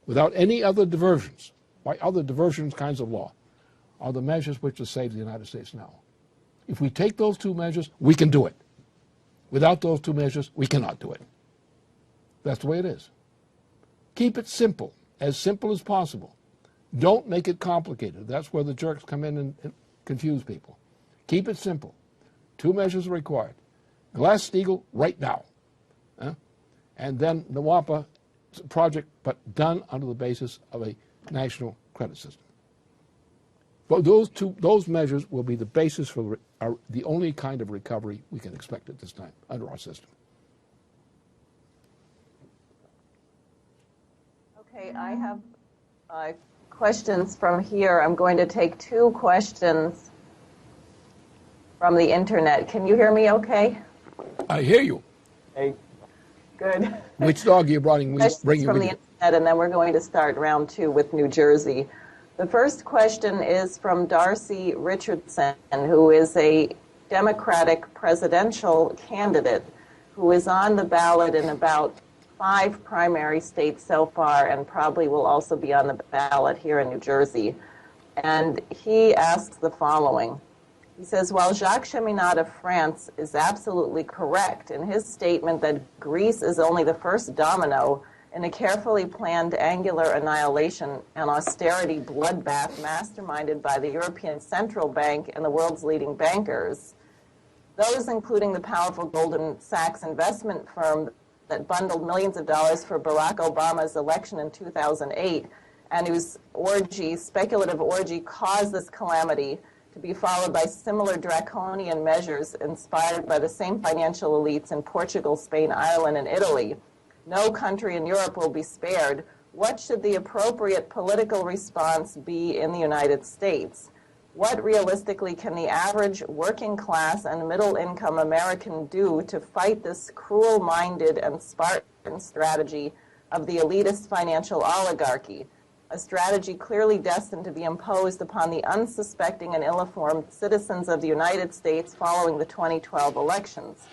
without any other diversions, by other diversions kinds of law, are the measures which will save the United States now. If we take those two measures, we can do it. Without those two measures, we cannot do it. That's the way it is. Keep it simple as possible. Don't make it complicated. That's where the jerks come in and confuse people. Keep it simple. Two measures are required. Glass-Steagall right now. And then the WAPA project, but done under the basis of a national credit system. But those measures will be the basis for the only kind of recovery we can expect at this time under our system. Okay, I have questions from here. I'm going to take two questions from the internet. Can you hear me okay? I hear you. Hey. Good. Which dog are you bringing Questions with from the you? internet, and then we're going to start round two with New Jersey. The first question is from Darcy Richardson, who is a Democratic presidential candidate who is on the ballot in about 5 primary states so far and probably will also be on the ballot here in New Jersey. And he asks the following. He says, while Jacques Cheminade of France is absolutely correct in his statement that Greece is only the first domino in a carefully planned angular annihilation and austerity bloodbath masterminded by the European Central Bank and the world's leading bankers, those including the powerful Goldman Sachs investment firm that bundled millions of dollars for Barack Obama's election in 2008 and whose speculative orgy caused this calamity, to be followed by similar draconian measures inspired by the same financial elites in Portugal, Spain, Ireland, and Italy. No country in Europe will be spared. What should the appropriate political response be in the United States? What realistically can the average working class and middle-income American do to fight this cruel-minded and Spartan strategy of the elitist financial oligarchy? A strategy clearly destined to be imposed upon the unsuspecting and ill-informed citizens of the United States following the 2012 elections.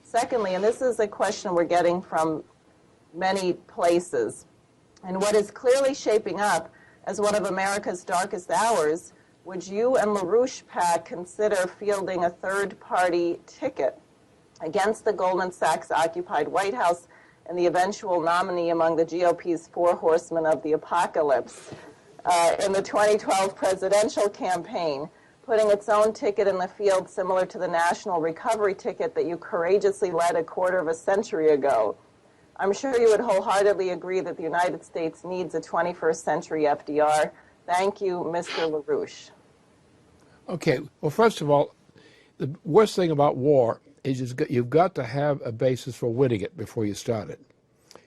Secondly, and this is a question we're getting from many places, and what is clearly shaping up as one of America's darkest hours, would you and LaRouche PAC consider fielding a third-party ticket against the Goldman Sachs-occupied White House and the eventual nominee among the GOP's 4 horsemen of the apocalypse in the 2012 presidential campaign, putting its own ticket in the field similar to the national recovery ticket that you courageously led a quarter of a century ago? I'm sure you would wholeheartedly agree that the United States needs a 21st century FDR. Thank you, Mr. LaRouche. Okay, well, first of all, the worst thing about war is you've got to have a basis for winning it before you start it.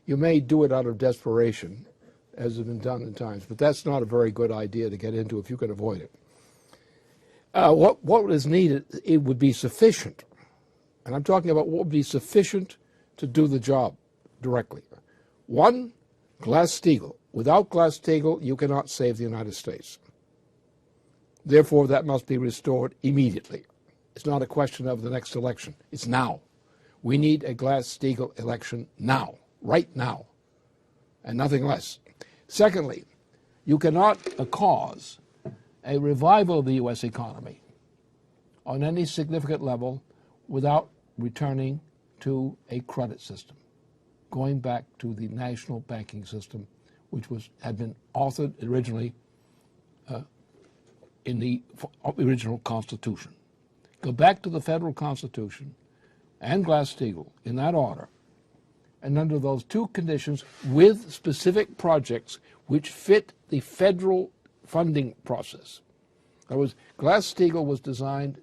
You may do it out of desperation, as has been done in times, but that's not a very good idea to get into if you can avoid it. What is needed, it would be sufficient, and I'm talking about what would be sufficient to do the job directly. 1, Glass-Steagall. Without Glass-Steagall, you cannot save the United States. Therefore, that must be restored immediately. It's not a question of the next election. It's now. We need a Glass-Steagall election now, right now, and nothing less. Secondly, you cannot cause a revival of the U.S. economy on any significant level without returning to a credit system, going back to the national banking system, which had been authored originally in the original Constitution. Go back to the federal Constitution and Glass-Steagall in that order, and under those 2 conditions with specific projects which fit the federal funding process. In other words, Glass-Steagall was designed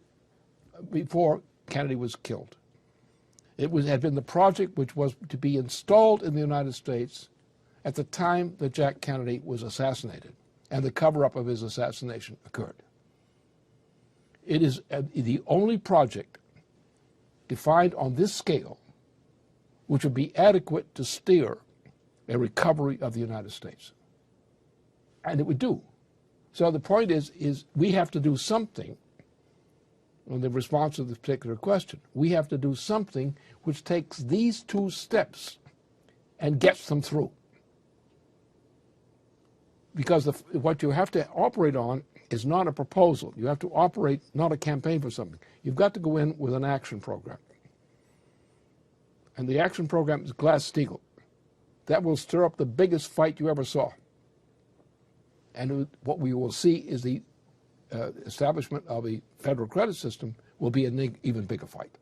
before Kennedy was killed. It had been the project which was to be installed in the United States at the time that Jack Kennedy was assassinated and the cover-up of his assassination occurred. It is the only project defined on this scale which would be adequate to steer a recovery of the United States. And it would do. So the point is we have to do something on the response to this particular question. We have to do something which takes these two steps and gets them through. Because what you have to operate on is not a proposal. You have to operate not a campaign for something. You've got to go in with an action program. And the action program is Glass-Steagall. That will stir up the biggest fight you ever saw. And what we will see is the establishment of a federal credit system will be an even bigger fight.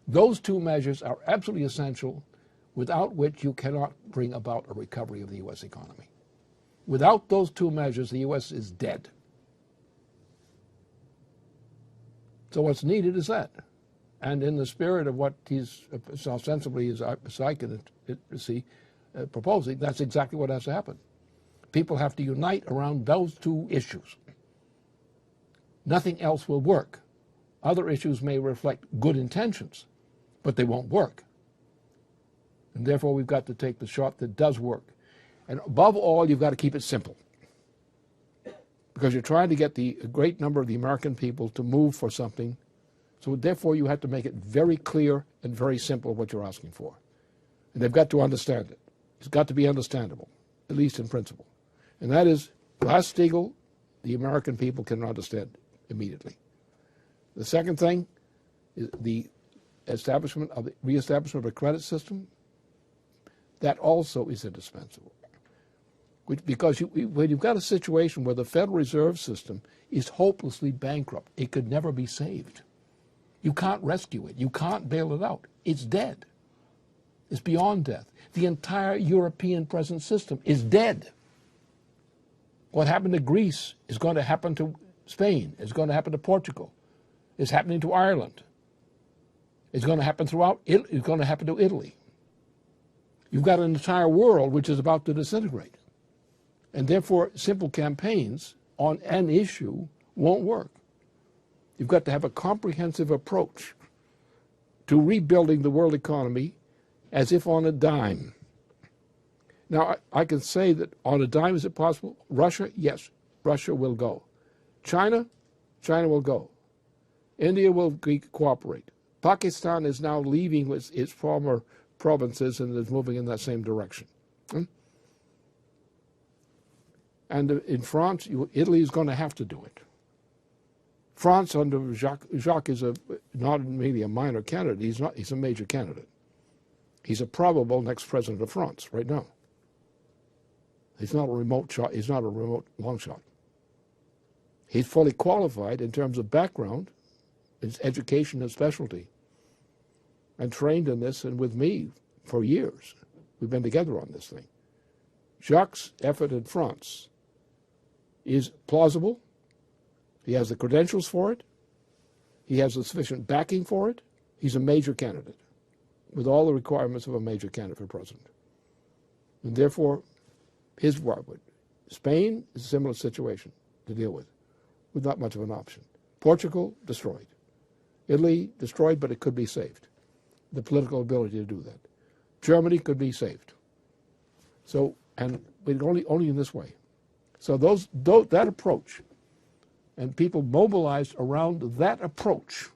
Those two measures are absolutely essential, without which you cannot bring about a recovery of the U.S. economy. Without those two measures, the U.S. is dead. So what's needed is that. And in the spirit of what he's ostensibly, as I can see, proposing, that's exactly what has to happen. People have to unite around those two issues. Nothing else will work. Other issues may reflect good intentions, but they won't work. And therefore, we've got to take the shot that does work. And above all, you've got to keep it simple. Because you're trying to get a great number of the American people to move for something. So therefore, you have to make it very clear and very simple what you're asking for. And they've got to understand it. It's got to be understandable, at least in principle. And that is, Glass-Steagall, the American people can understand immediately. The second thing is the reestablishment of a credit system. That also is indispensable. Because when you've got a situation where the Federal Reserve System is hopelessly bankrupt, it could never be saved. You can't rescue it. You can't bail it out. It's dead. It's beyond death. The entire European present system is dead. What happened to Greece is going to happen to Spain. It's going to happen to Portugal. It's happening to Ireland. It's going to happen throughout. It's going to happen to Italy. You've got an entire world which is about to disintegrate. And therefore, simple campaigns on an issue won't work. You've got to have a comprehensive approach to rebuilding the world economy as if on a dime. Now, I can say that on a dime, is it possible? Russia, yes, Russia will go. China, China will go. India will cooperate. Pakistan is now leaving its former provinces and is moving in that same direction. And in France, Italy is going to have to do it. France under Jacques is not merely a minor candidate. He's a major candidate. He's a probable next president of France right now. He's not a remote shot. He's not a remote long shot. He's fully qualified in terms of background, his education and specialty, and trained in this and with me for years. We've been together on this thing. Jacques' effort in France is plausible. He has the credentials for it. He has the sufficient backing for it. He's a major candidate with all the requirements of a major candidate for president. And therefore, Spain is a similar situation to deal with not much of an option. Portugal, destroyed. Italy, destroyed, but it could be saved. The political ability to do that. Germany could be saved. So, and only in this way. So that approach, and people mobilized around that approach,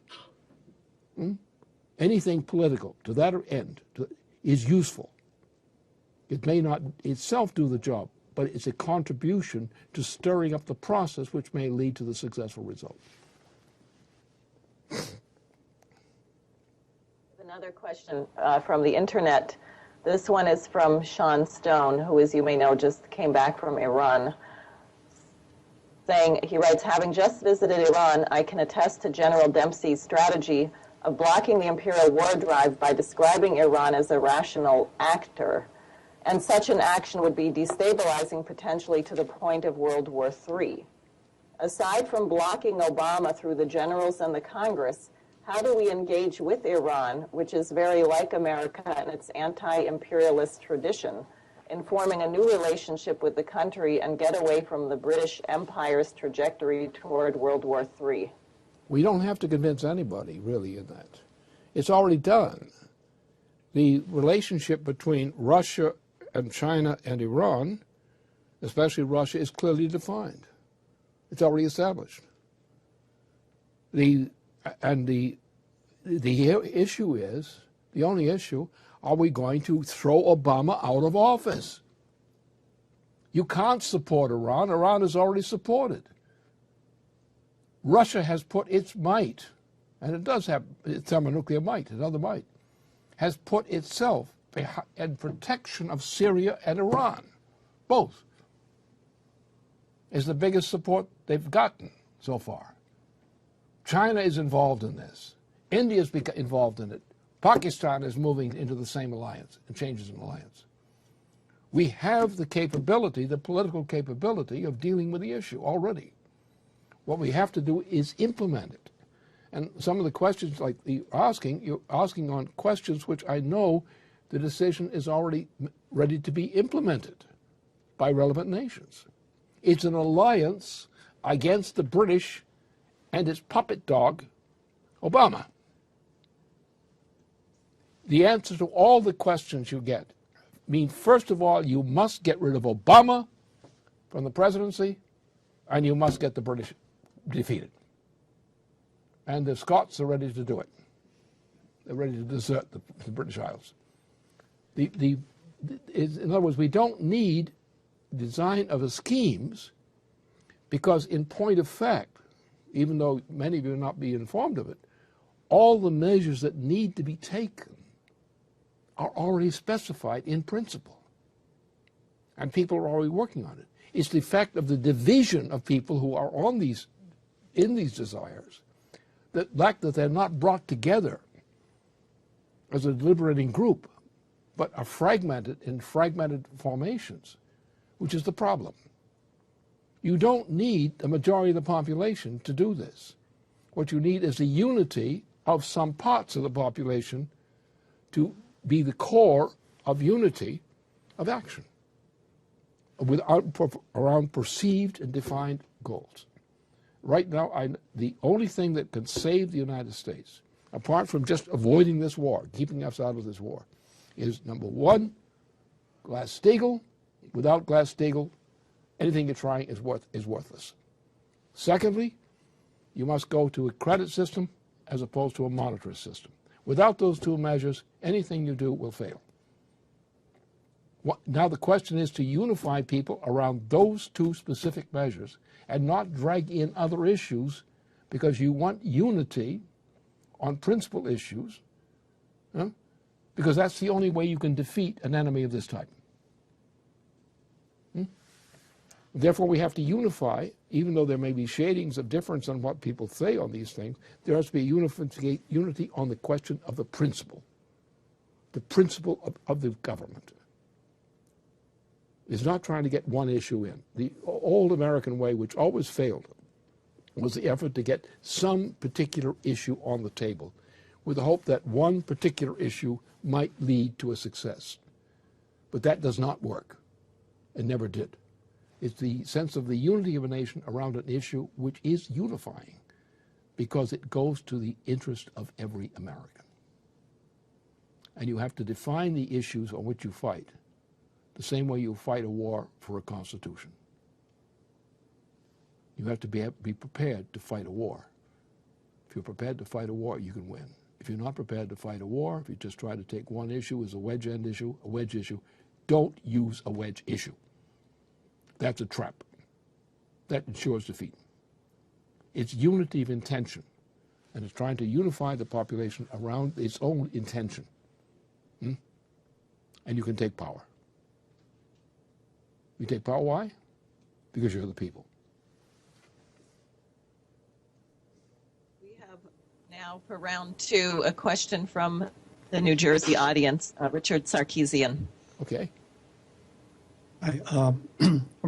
anything political to that end is useful. It may not itself do the job, but it's a contribution to stirring up the process which may lead to the successful result. Another question from the internet. This one is from Sean Stone, who, as you may know, just came back from Iran. He writes, having just visited Iran, I can attest to General Dempsey's strategy of blocking the imperial war drive by describing Iran as a rational actor. And such an action would be destabilizing potentially to the point of World War III. Aside from blocking Obama through the generals and the Congress, how do we engage with Iran, which is very like America and its anti-imperialist tradition, in forming a new relationship with the country and get away from the British Empire's trajectory toward World War III? We don't have to convince anybody, really, in that. It's already done. The relationship between Russia and China and Iran, especially Russia, is clearly defined. It's already established. The issue is, the only issue, are we going to throw Obama out of office? You can't support Iran. Iran is already supported. Russia has put its might, and it does have thermonuclear might, another might, has put itself in protection of Syria and Iran. Both is the biggest support they've gotten so far. China is involved in this. India is involved in it. Pakistan is moving into the same alliance and changes in alliance. We have the capability, the political capability of dealing with the issue already. What we have to do is implement it. And some of the questions like you're asking on questions which I know the decision is already ready to be implemented by relevant nations. It's an alliance against the British and its puppet dog, Obama. The answer to all the questions you get mean, first of all, you must get rid of Obama from the presidency, and you must get the British defeated. And the Scots are ready to do it. They're ready to desert the British Isles. In other words, we don't need design of the schemes because, in point of fact, even though many of you will not be informed of it, all the measures that need to be taken are already specified in principle. And people are already working on it. It's the fact of the division of people who are in these desires, that they're not brought together as a deliberating group, but are fragmented in fragmented formations, which is the problem. You don't need the majority of the population to do this. What you need is the unity of some parts of the population to be the core of unity of action around perceived and defined goals. Right now, the only thing that can save the United States, apart from just avoiding this war, keeping us out of this war, is number one, Glass-Steagall. Without Glass-Steagall, anything you're trying is worthless. Secondly, you must go to a credit system as opposed to a monetary system. Without those two measures, anything you do will fail. Now the question is to unify people around those two specific measures and not drag in other issues because you want unity on principal issues, because that's the only way you can defeat an enemy of this type. Therefore, we have to unify, even though there may be shadings of difference on what people say on these things, there has to be unity on the question of the principle of the government. It's not trying to get one issue in. The old American way, which always failed, was the effort to get some particular issue on the table with the hope that one particular issue might lead to a success. But that does not work. It never did. It's the sense of the unity of a nation around an issue which is unifying because it goes to the interest of every American. And you have to define the issues on which you fight the same way you fight a war for a constitution. You have to be prepared to fight a war. If you're prepared to fight a war, you can win. If you're not prepared to fight a war, if you just try to take one issue as a wedge issue, don't use a wedge issue. That's a trap. That ensures defeat. It's unity of intention, and it's trying to unify the population around its own intention. And you can take power. You take power, why? Because you're the people. We have now for round two a question from the New Jersey audience, Richard Sarkeesian. Okay. I'm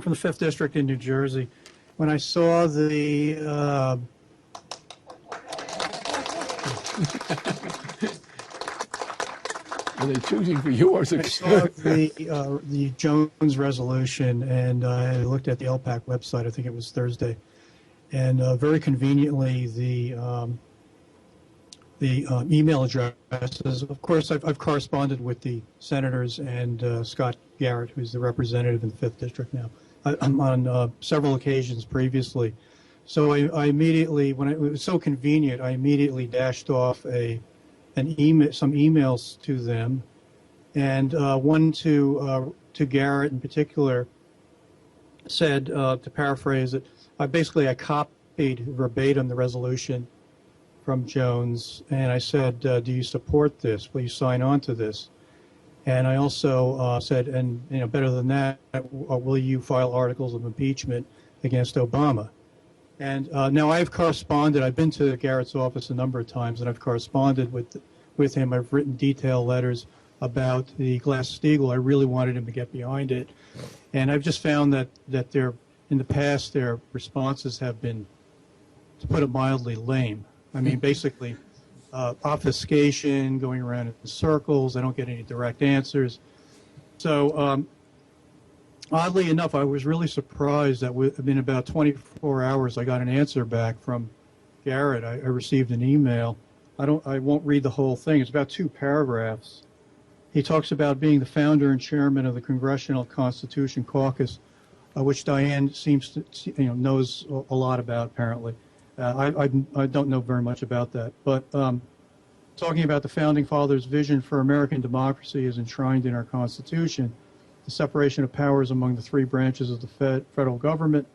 from the 5th District in New Jersey. When I saw the Are they choosing for you or I saw the Jones resolution, and I looked at the LPAC website. I think it was Thursday, and very conveniently the email addresses. Of course, I've corresponded with the senators and Scott Garrett, who's the representative in the 5th District now, on several occasions previously. So I immediately, when it was so convenient, I immediately dashed off some emails to them, and one to Garrett in particular said, to paraphrase it, I copied verbatim the resolution from Jones, and I said, do you support this? Will you sign on to this? And I also said, and better than that, will you file articles of impeachment against Obama? And now I've corresponded. I've been to Garrett's office a number of times, and I've corresponded with him. I've written detailed letters about the Glass-Steagall. I really wanted him to get behind it, and I've just found that in the past their responses have been, to put it mildly, lame. I mean, basically, obfuscation, going around in circles. I don't get any direct answers. So, oddly enough, I was really surprised that within about 24 hours, I got an answer back from Garrett. I received an email. I won't read the whole thing. It's about 2 paragraphs. He talks about being the founder and chairman of the Congressional Constitution Caucus, which Diane seems to knows a lot about, apparently. I don't know very much about that, but talking about the Founding Fathers' vision for American democracy is enshrined in our Constitution. The separation of powers among the 3 branches of the federal government,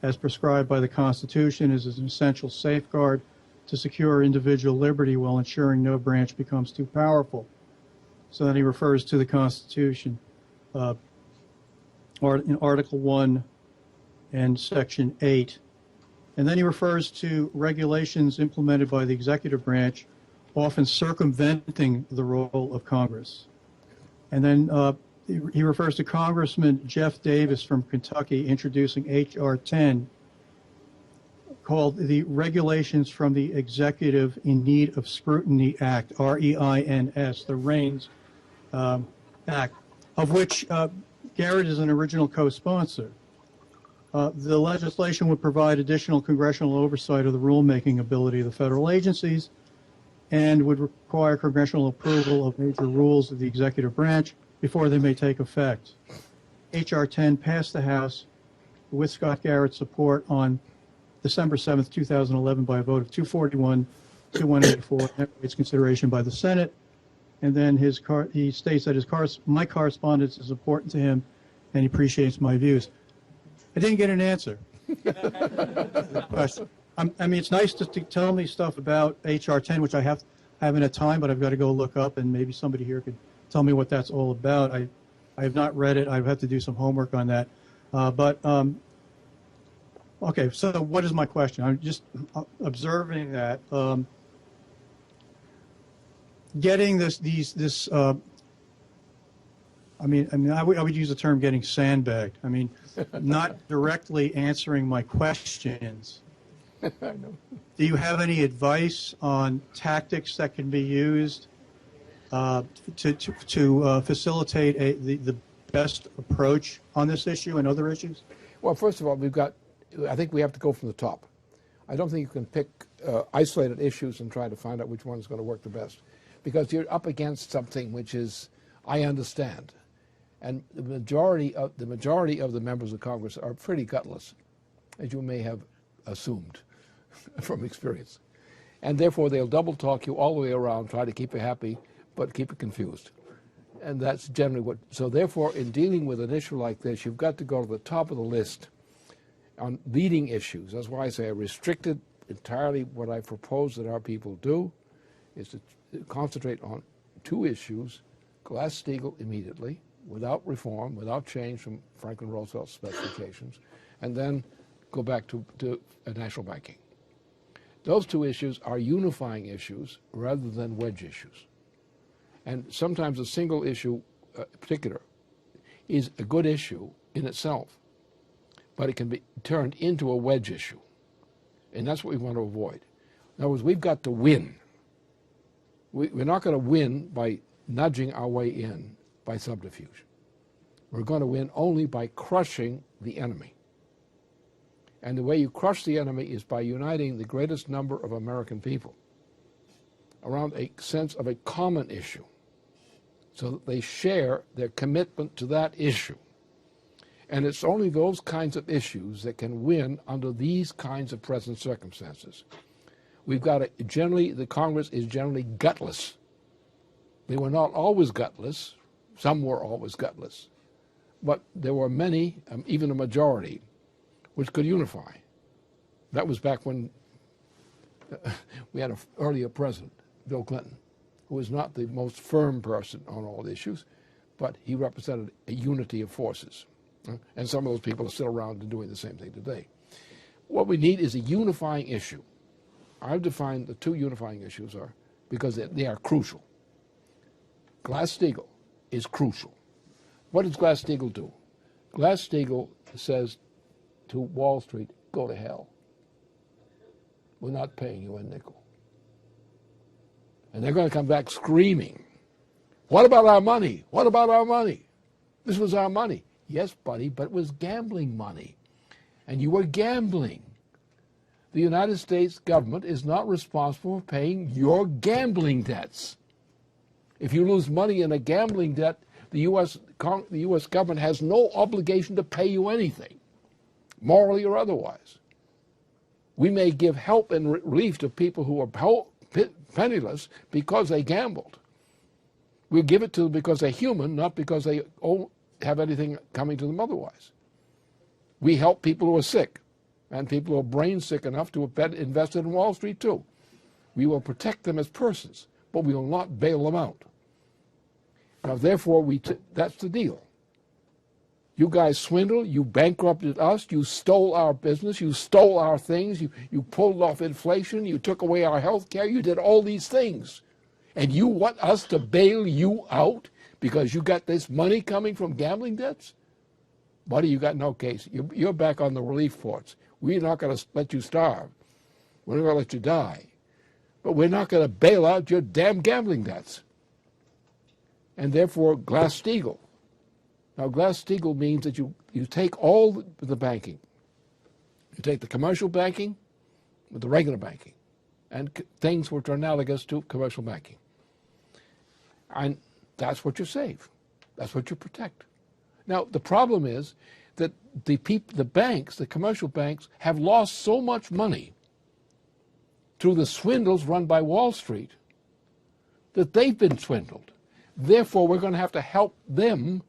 as prescribed by the Constitution, is an essential safeguard to secure individual liberty while ensuring no branch becomes too powerful. So then he refers to the Constitution, in Article 1 and Section 8. And then he refers to regulations implemented by the executive branch, often circumventing the role of Congress. And then he refers to Congressman Jeff Davis from Kentucky introducing H.R. 10, called the Regulations from the Executive in Need of Scrutiny Act, REINS, the REINS Act, of which Garrett is an original co-sponsor. The legislation would provide additional congressional oversight of the rulemaking ability of the federal agencies and would require congressional approval of major rules of the executive branch before they may take effect. H.R. 10 passed the House with Scott Garrett's support on December 7th, 2011 by a vote of 241 to 184, and its consideration by the Senate. And then he states that my correspondence is important to him and he appreciates my views. I didn't get an answer. I mean, it's nice to tell me stuff about H.R. 10, which I haven't had time, but I've got to go look up, and maybe somebody here could tell me what that's all about. I have not read it. I have to do some homework on that. Okay, so what is my question? I'm just observing that getting this. I would use the term getting sandbagged. I mean, not directly answering my questions. I know. Do you have any advice on tactics that can be used to facilitate the best approach on this issue and other issues? Well, first of all, I think we have to go from the top. I don't think you can pick isolated issues and try to find out which one is going to work the best, because you're up against something which is, I understand, and the majority of the members of Congress are pretty gutless, as you may have assumed from experience, and therefore they'll double talk you all the way around, try to keep you happy, but keep you confused, and that's generally what. So therefore, in dealing with an issue like this, you've got to go to the top of the list on leading issues. That's why I say I restricted entirely what I propose that our people do, is to concentrate on 2 issues: Glass-Steagall immediately, without reform, without change from Franklin Roosevelt's specifications, and then go back to national banking. Those 2 issues are unifying issues rather than wedge issues. And sometimes a single issue, particular, is a good issue in itself, but it can be turned into a wedge issue. And that's what we want to avoid. In other words, we've got to win. We're not going to win by nudging our way in by subterfuge. We're going to win only by crushing the enemy. And the way you crush the enemy is by uniting the greatest number of American people around a sense of a common issue, so that they share their commitment to that issue. And it's only those kinds of issues that can win under these kinds of present circumstances. We've got to, generally, the Congress is generally gutless. They were not always gutless. Some were always gutless. But there were many, even a majority, which could unify. That was back when we had an earlier president, Bill Clinton, who was not the most firm person on all the issues, but he represented a unity of forces. And some of those people are still around and doing the same thing today. What we need is a unifying issue. I've defined the two unifying issues are because they are crucial. Glass-Steagall is crucial. What does Glass-Steagall do? Glass-Steagall says to Wall Street, go to hell. We're not paying you a nickel. And they're going to come back screaming, what about our money? What about our money? This was our money. Yes, buddy, but it was gambling money. And you were gambling. The United States government is not responsible for paying your gambling debts. If you lose money in a gambling debt, the U.S. government has no obligation to pay you anything, morally or otherwise. We may give help and relief to people who are penniless because they gambled. We give it to them because they're human, not because they have anything coming to them otherwise. We help people who are sick and people who are brain sick enough to have invested in Wall Street too. We will protect them as persons, but we will not bail them out. Now, therefore, that's the deal. You guys swindled, you bankrupted us, you stole our business, you stole our things, you pulled off inflation, you took away our health care, you did all these things. And you want us to bail you out because you got this money coming from gambling debts? Buddy, you got no case. You're back on the relief courts. We're not going to let you starve. We're not going to let you die. But we're not going to bail out your damn gambling debts. And therefore, Glass-Steagall. Now, Glass-Steagall means that you take all the banking. You take the commercial banking with the regular banking and things which are analogous to commercial banking. And that's what you save. That's what you protect. Now, the problem is that the banks, the commercial banks, have lost so much money through the swindles run by Wall Street that they've been swindled. Therefore, we're going to have to help them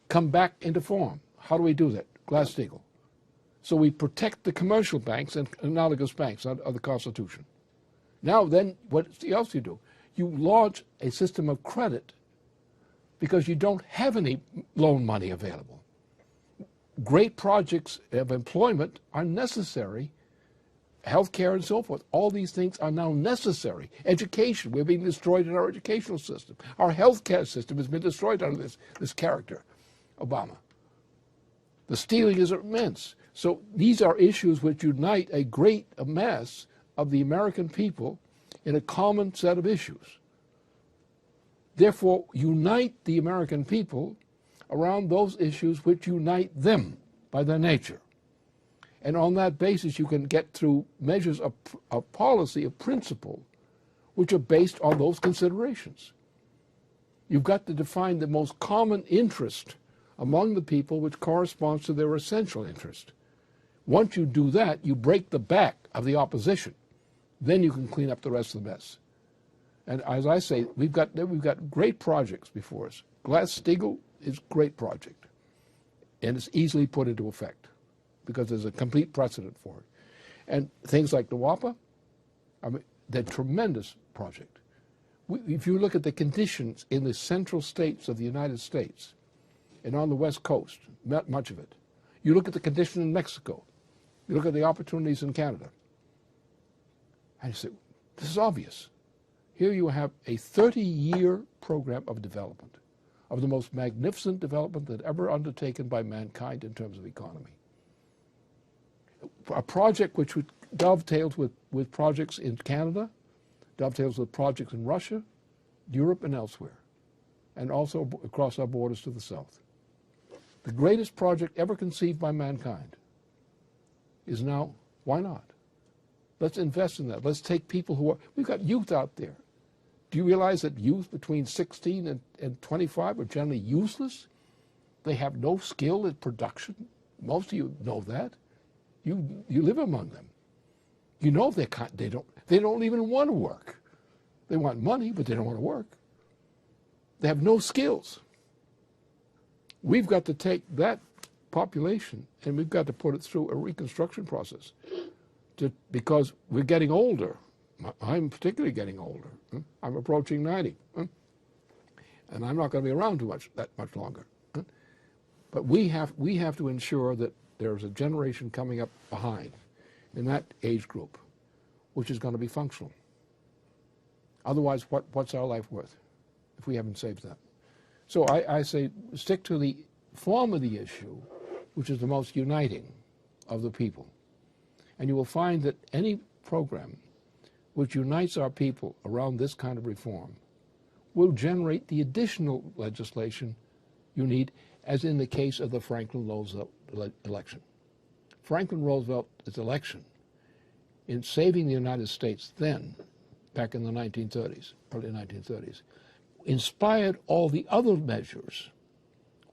come back into form. How do we do that? Glass-Steagall. So we protect the commercial banks and analogous banks of the Constitution. Now then, what else you do? You launch a system of credit because you don't have any loan money available. Great projects of employment are necessary. Healthcare and so forth. All these things are now necessary. Education, we're being destroyed in our educational system. Our healthcare system has been destroyed under this character, Obama. The stealing is immense. So these are issues which unite a great mass of the American people in a common set of issues. Therefore, unite the American people around those issues which unite them by their nature. And on that basis, you can get through measures of policy, of principle, which are based on those considerations. You've got to define the most common interest among the people which corresponds to their essential interest. Once you do that, you break the back of the opposition. Then you can clean up the rest of the mess. And as I say, we've got great projects before us. Glass-Steagall is a great project, and it's easily put into effect because there's a complete precedent for it. And things like the WAPA, I mean, they're a tremendous project. If you look at the conditions in the central states of the United States and on the West Coast, not much of it. You look at the condition in Mexico. You look at the opportunities in Canada. And you say, this is obvious. Here you have a 30-year program of development, of the most magnificent development that ever undertaken by mankind in terms of economy. A project which dovetails with projects in Canada, dovetails with projects in Russia, Europe, and elsewhere, and also across our borders to the south. The greatest project ever conceived by mankind is now, why not? Let's invest in that. Let's take people who are, we've got youth out there. Do you realize that youth between 16 and 25 are generally useless? They have no skill in production. Most of you know that. You live among them. You know they don't even want to work. They want money, but they don't want to work. They have no skills. We've got to take that population and we've got to put it through a reconstruction process because we're getting older. I'm particularly getting older. I'm approaching 90. And I'm not going to be around that much longer. But we have to ensure that there's a generation coming up behind in that age group which is going to be functional. Otherwise, what's our life worth if we haven't saved that? So I say stick to the form of the issue, which is the most uniting of the people. And you will find that any program which unites our people around this kind of reform will generate the additional legislation you need, as in the case of the Franklin Roosevelt election. Franklin Roosevelt's election in saving the United States then, back in the 1930s, early 1930s, inspired all the other measures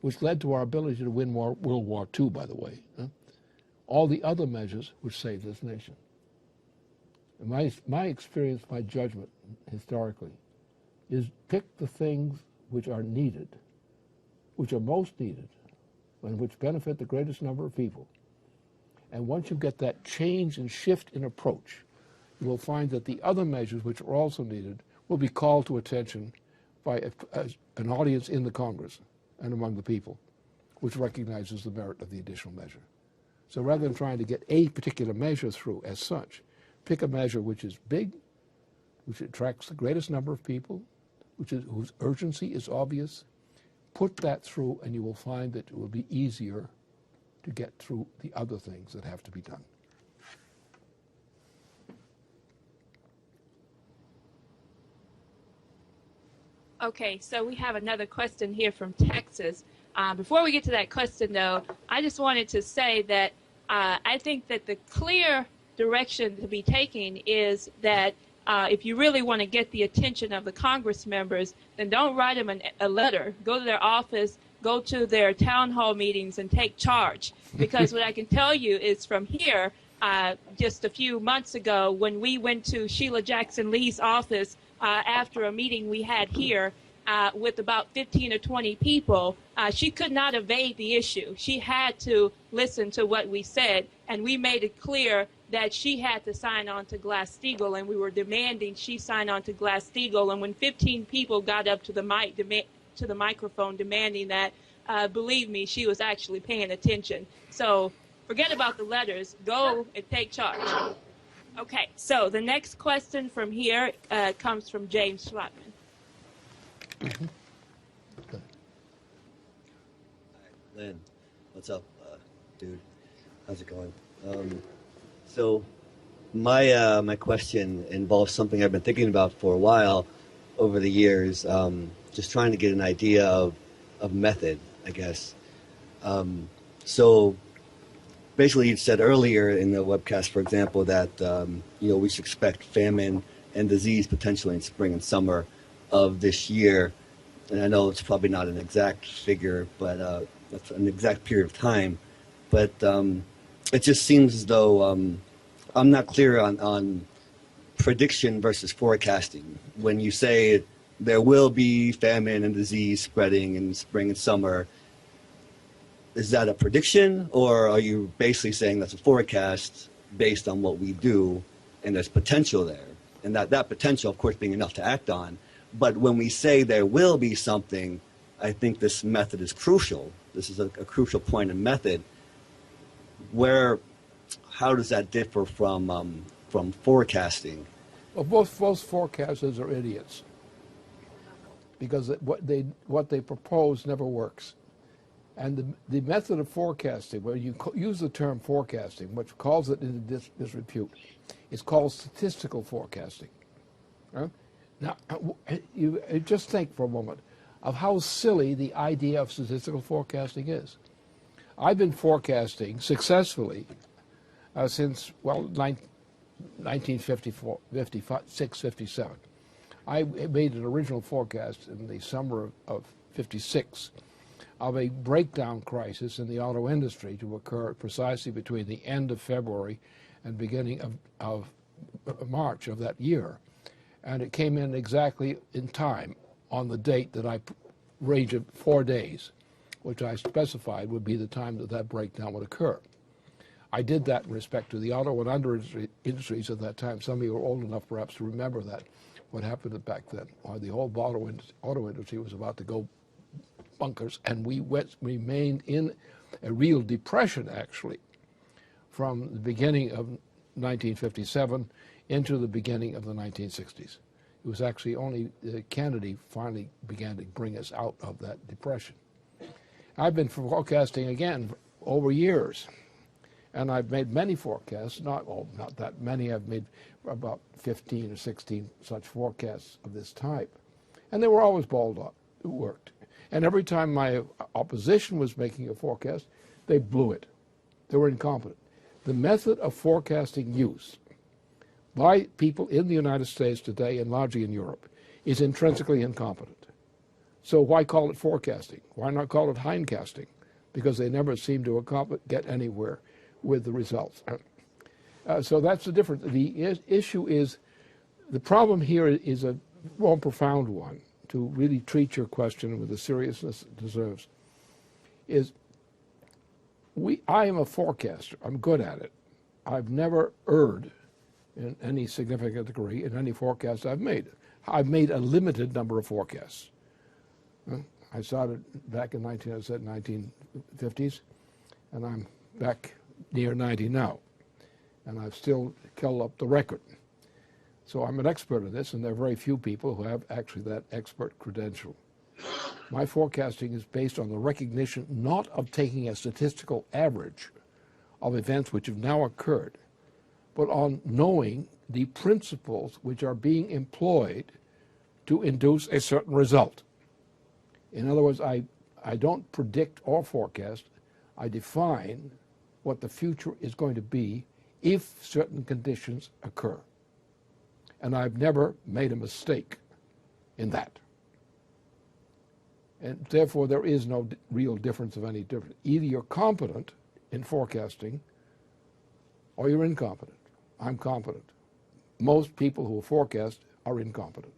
which led to our ability to win World War II, by the way. All the other measures which saved this nation. And my experience, my judgment, historically, is pick the things which are needed, which are most needed, and which benefit the greatest number of people. And once you get that change and shift in approach, you will find that the other measures which are also needed will be called to attention by an audience in the Congress and among the people, which recognizes the merit of the additional measure. So rather than trying to get a particular measure through as such, pick a measure which is big, which attracts the greatest number of people, whose urgency is obvious. Put that through and you will find that it will be easier to get through the other things that have to be done. Okay, so we have another question here from Texas. Before we get to that question, though, I just wanted to say that I think that the clear direction to be taken is that if you really want to get the attention of the Congress members, then don't write them a letter. Go to their office, go to their town hall meetings, and take charge. Because what I can tell you is from here, just a few months ago, when we went to Sheila Jackson Lee's office after a meeting we had here with about 15 or 20 people, she could not evade the issue. She had to listen to what we said, and we made it clear that she had to sign on to Glass-Steagall, and we were demanding she sign on to Glass-Steagall. And when 15 people got up to the microphone demanding that, believe me, she was actually paying attention. So forget about the letters. Go and take charge. Okay, so the next question from here comes from James Schlotman. Lynn, what's up, dude? How's it going? So my question involves something I've been thinking about for a while over the years, just trying to get an idea of method, I guess. So basically, you said earlier in the webcast, for example, that we should expect famine and disease potentially in spring and summer of this year. And I know it's probably not an exact figure, but that's an exact period of time. But it just seems as though I'm not clear on prediction versus forecasting. When you say there will be famine and disease spreading in spring and summer, is that a prediction, or are you basically saying that's a forecast based on what we do and there's potential there? And that potential, of course, being enough to act on. But when we say there will be something, I think this method is crucial. This is a crucial point in method. How does that differ from forecasting? Well, both forecasters are idiots because what they propose never works. And the method of forecasting, where you use the term forecasting, which calls it into disrepute, is called statistical forecasting. Now, you just think for a moment of how silly the idea of statistical forecasting is. I've been forecasting successfully since, 1954, 56, 57. I made an original forecast in the summer of 56 of a breakdown crisis in the auto industry to occur precisely between the end of February and beginning of March of that year. And it came in exactly in time on the date that I range of 4 days, which I specified would be the time that that breakdown would occur. I did that in respect to the auto and under industries at that time. Some of you are old enough perhaps to remember that, what happened back then. The whole auto industry was about to go bunkers, and we remained in a real depression, actually, from the beginning of 1957 into the beginning of the 1960s. It was actually only Kennedy finally began to bring us out of that depression. I've been forecasting again over years, and I've made many forecasts, not that many. I've made about 15 or 16 such forecasts of this type, and they were always balled up. It worked. And every time my opposition was making a forecast, they blew it. They were incompetent. The method of forecasting used by people in the United States today and largely in Europe is intrinsically incompetent. So why call it forecasting? Why not call it hindcasting? Because they never seem to get anywhere with the results. So that's the difference. The issue is, the problem here is a more profound one, to really treat your question with the seriousness it deserves, is I am a forecaster. I'm good at it. I've never erred in any significant degree in any forecast I've made. I've made a limited number of forecasts. I started back in 1950s, and I'm back near 90 now, and I've still held up the record. So I'm an expert in this, and there are very few people who have actually that expert credential. My forecasting is based on the recognition not of taking a statistical average of events which have now occurred, but on knowing the principles which are being employed to induce a certain result. In other words, I don't predict or forecast. I define what the future is going to be if certain conditions occur. And I've never made a mistake in that. And therefore, there is no real difference of any difference. Either you're competent in forecasting or you're incompetent. I'm competent. Most people who forecast are incompetent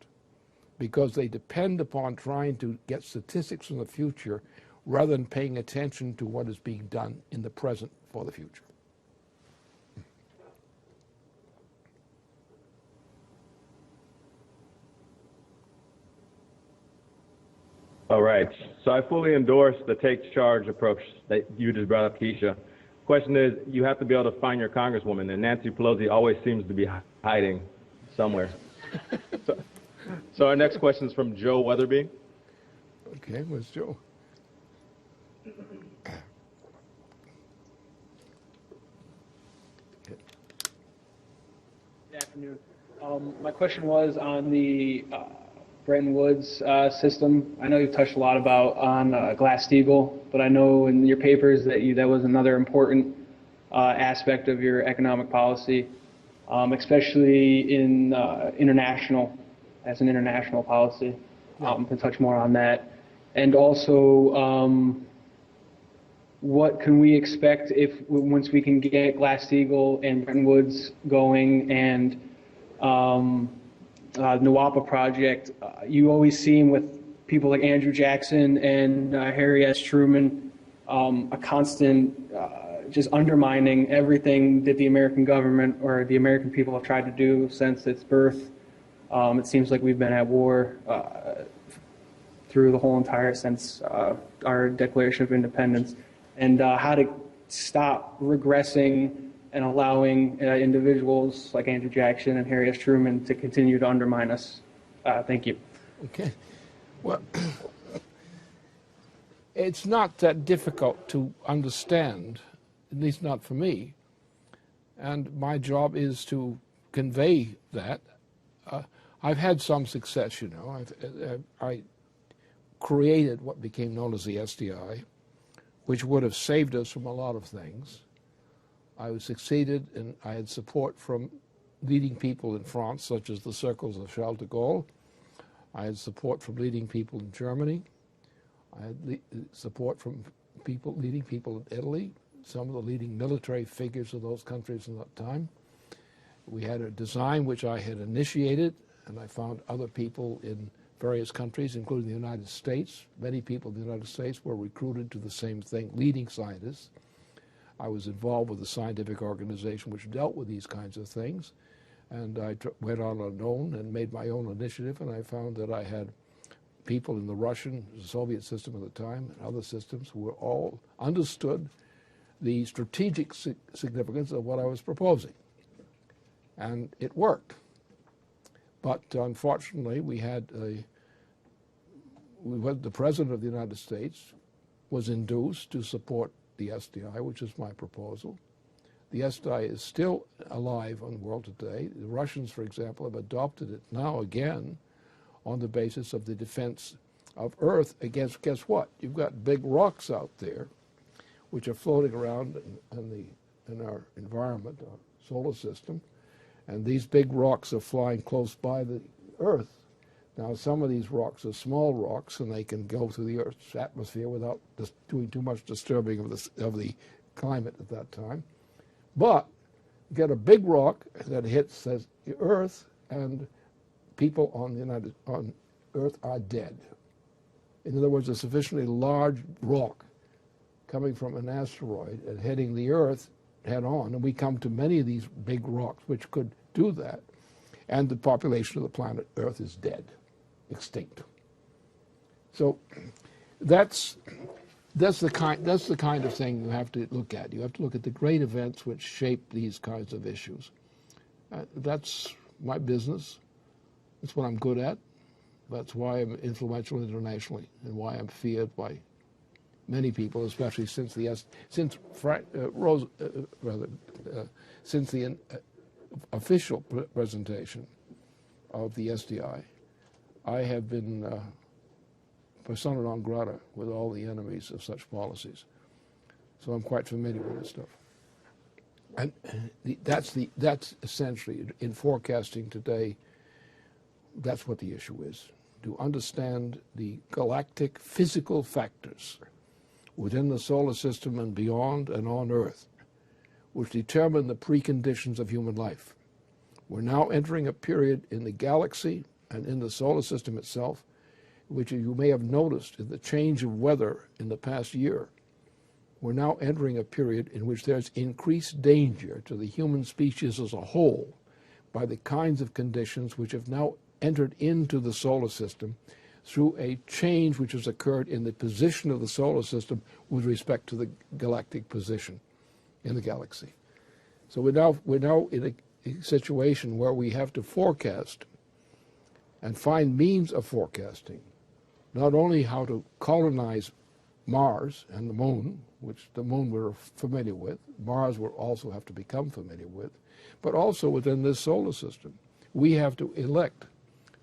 because they depend upon trying to get statistics from the future rather than paying attention to what is being done in the present for the future. All right. So I fully endorse the take charge approach that you just brought up, Keisha. Question is, you have to be able to find your congresswoman, and Nancy Pelosi always seems to be hiding somewhere. So our next question is from Joe Weatherby. Okay, where's Joe? Good afternoon. My question was on the Bretton Woods system. I know you've touched a lot on Glass-Steagall, but I know in your papers that that was another important aspect of your economic policy, especially in as an international policy. To touch more on that, and also what can we expect once we can get Glass-Steagall and Bretton Woods going and NWAPA project? You always seem with people like Andrew Jackson and Harry S. Truman, a constant just undermining everything that the American government or the American people have tried to do since its birth. It seems like we've been at war through the whole entire since our Declaration of Independence, and how to stop regressing and allowing individuals like Andrew Jackson and Harry S. Truman to continue to undermine us. Thank you. Okay. Well, it's not that difficult to understand, at least not for me. And my job is to convey that. I've had some success, you know. I created what became known as the SDI, which would have saved us from a lot of things. I succeeded, and I had support from leading people in France, such as the circles of Charles de Gaulle. I had support from leading people in Germany. I had support from leading people in Italy, some of the leading military figures of those countries in that time. We had a design which I had initiated, and I found other people in various countries, including the United States. Many people in the United States were recruited to the same thing, leading scientists. I was involved with a scientific organization which dealt with these kinds of things, and I went on alone and made my own initiative, and I found that I had people in the Russian, Soviet system at the time, and other systems who were all understood the strategic significance of what I was proposing. And it worked. But unfortunately, the President of the United States was induced to support the SDI, which is my proposal. The SDI is still alive in the world today. The Russians, for example, have adopted it now again on the basis of the defense of Earth against, guess what? You've got big rocks out there which are floating around in our environment, our solar system, and these big rocks are flying close by the Earth. Now, some of these rocks are small rocks, and they can go through the Earth's atmosphere without doing too much disturbing of the climate at that time. But you get a big rock that hits the Earth, and people on Earth are dead. In other words, a sufficiently large rock coming from an asteroid and hitting the Earth head on, and we come to many of these big rocks which could do that, and the population of the planet Earth is dead, extinct. So that's the kind of thing you have to look at. You have to look at the great events which shape these kinds of issues. That's my business. That's what I'm good at. That's why I'm influential internationally and why I'm feared by many people, especially since the official presentation of the SDI. I have been persona non grata with all the enemies of such policies, so I'm quite familiar with this stuff. And that's essentially in forecasting today. That's what the issue is: to understand the galactic physical factors within the solar system and beyond and on Earth, which determine the preconditions of human life. We're now entering a period in the galaxy and in the solar system itself, which you may have noticed in the change of weather in the past year. We're now entering a period in which there's increased danger to the human species as a whole by the kinds of conditions which have now entered into the solar system through a change which has occurred in the position of the solar system with respect to the galactic position in the galaxy. So we're now in a situation where we have to forecast and find means of forecasting, not only how to colonize Mars and the Moon, which the Moon we're familiar with, Mars will also have to become familiar with, but also within this solar system. We have to elect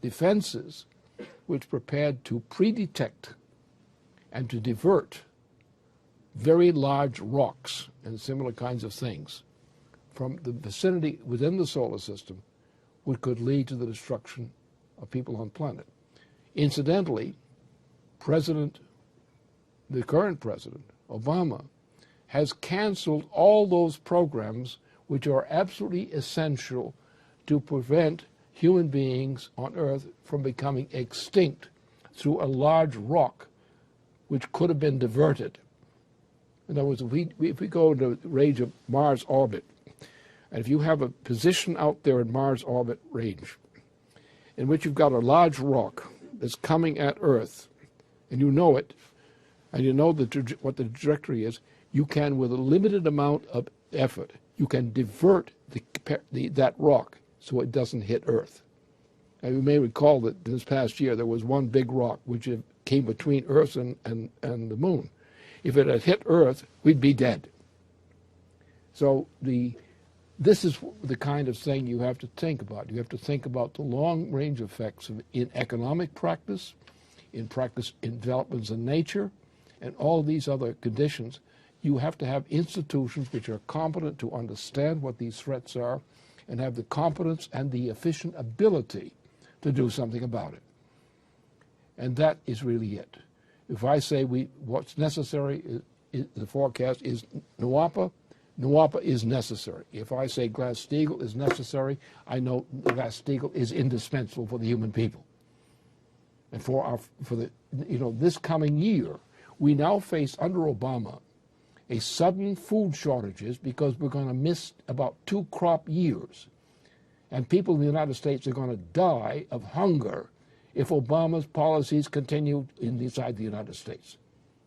defenses which prepared to pre-detect and to divert very large rocks and similar kinds of things from the vicinity within the solar system, which could lead to the destruction of people on the planet. Incidentally, the current president, Obama, has canceled all those programs which are absolutely essential to prevent human beings on Earth from becoming extinct through a large rock which could have been diverted. In other words, if we go into the range of Mars orbit, and if you have a position out there in Mars orbit range in which you've got a large rock that's coming at Earth, and you know it, and you know what the trajectory is, you can, with a limited amount of effort, you can divert that rock so it doesn't hit Earth. And you may recall that this past year there was one big rock which came between Earth and the Moon. If it had hit Earth, we'd be dead. So this is the kind of thing you have to think about. You have to think about the long-range effects in economic practice, in developments in nature, and all these other conditions. You have to have institutions which are competent to understand what these threats are and have the competence and the efficient ability to do something about it. And that is really it. If I say what's necessary, the forecast is NWAPA, NWAPA is necessary. If I say Glass-Steagall is necessary, I know Glass-Steagall is indispensable for the human people. And for this coming year, we now face under Obama a sudden food shortages because we're going to miss about 2 crop years. And people in the United States are going to die of hunger if Obama's policies continue inside the United States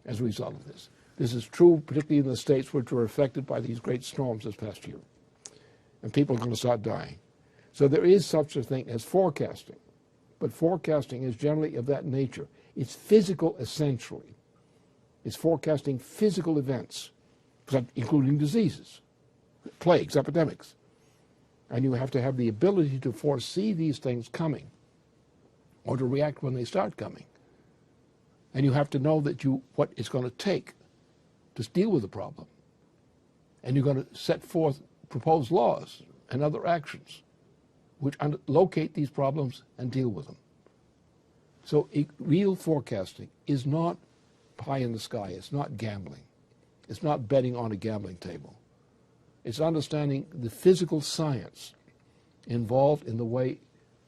as a result of this. This is true particularly in the states which were affected by these great storms this past year. And people are going to start dying. So there is such a thing as forecasting. But forecasting is generally of that nature. It's physical essentially. It's forecasting physical events, including diseases, plagues, epidemics. And you have to have the ability to foresee these things coming or to react when they start coming. And you have to know that what it's going to take to deal with the problem. And you're going to set forth proposed laws and other actions which locate these problems and deal with them. So real forecasting is not pie in the sky. It's not gambling. It's not betting on a gambling table. It's understanding the physical science involved in the way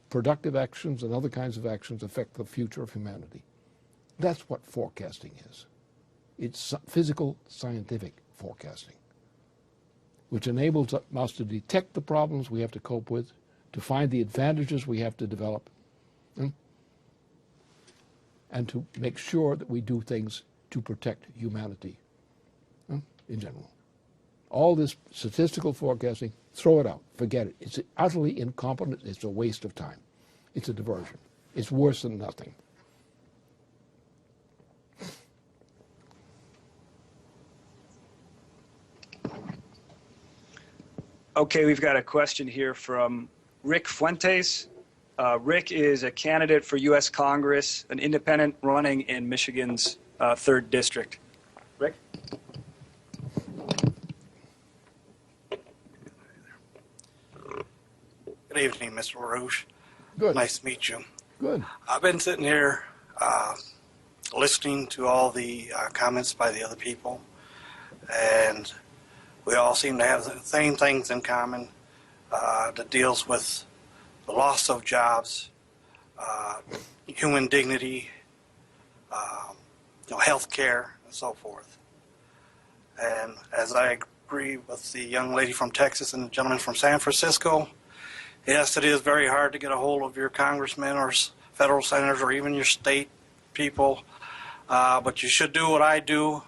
productive actions and other kinds of actions affect the future of humanity. That's what forecasting is. It's physical scientific forecasting, which enables us to detect the problems we have to cope with, to find the advantages we have to develop, and to make sure that we do things to protect humanity in general. All this statistical forecasting, throw it out, forget it. It's utterly incompetent, it's a waste of time. It's a diversion. It's worse than nothing. Okay, we've got a question here from Rick Fuentes. Rick is a candidate for U.S. Congress, an independent running in Michigan's 3rd District. Rick? Good evening, Mr. LaRouche. Good. Nice to meet you. Good. I've been sitting here listening to all the comments by the other people, and we all seem to have the same things in common that deals with the loss of jobs, human dignity, health care, and so forth. And as I agree with the young lady from Texas and the gentleman from San Francisco, yes, it is very hard to get a hold of your congressmen or federal senators or even your state people, but you should do what I do.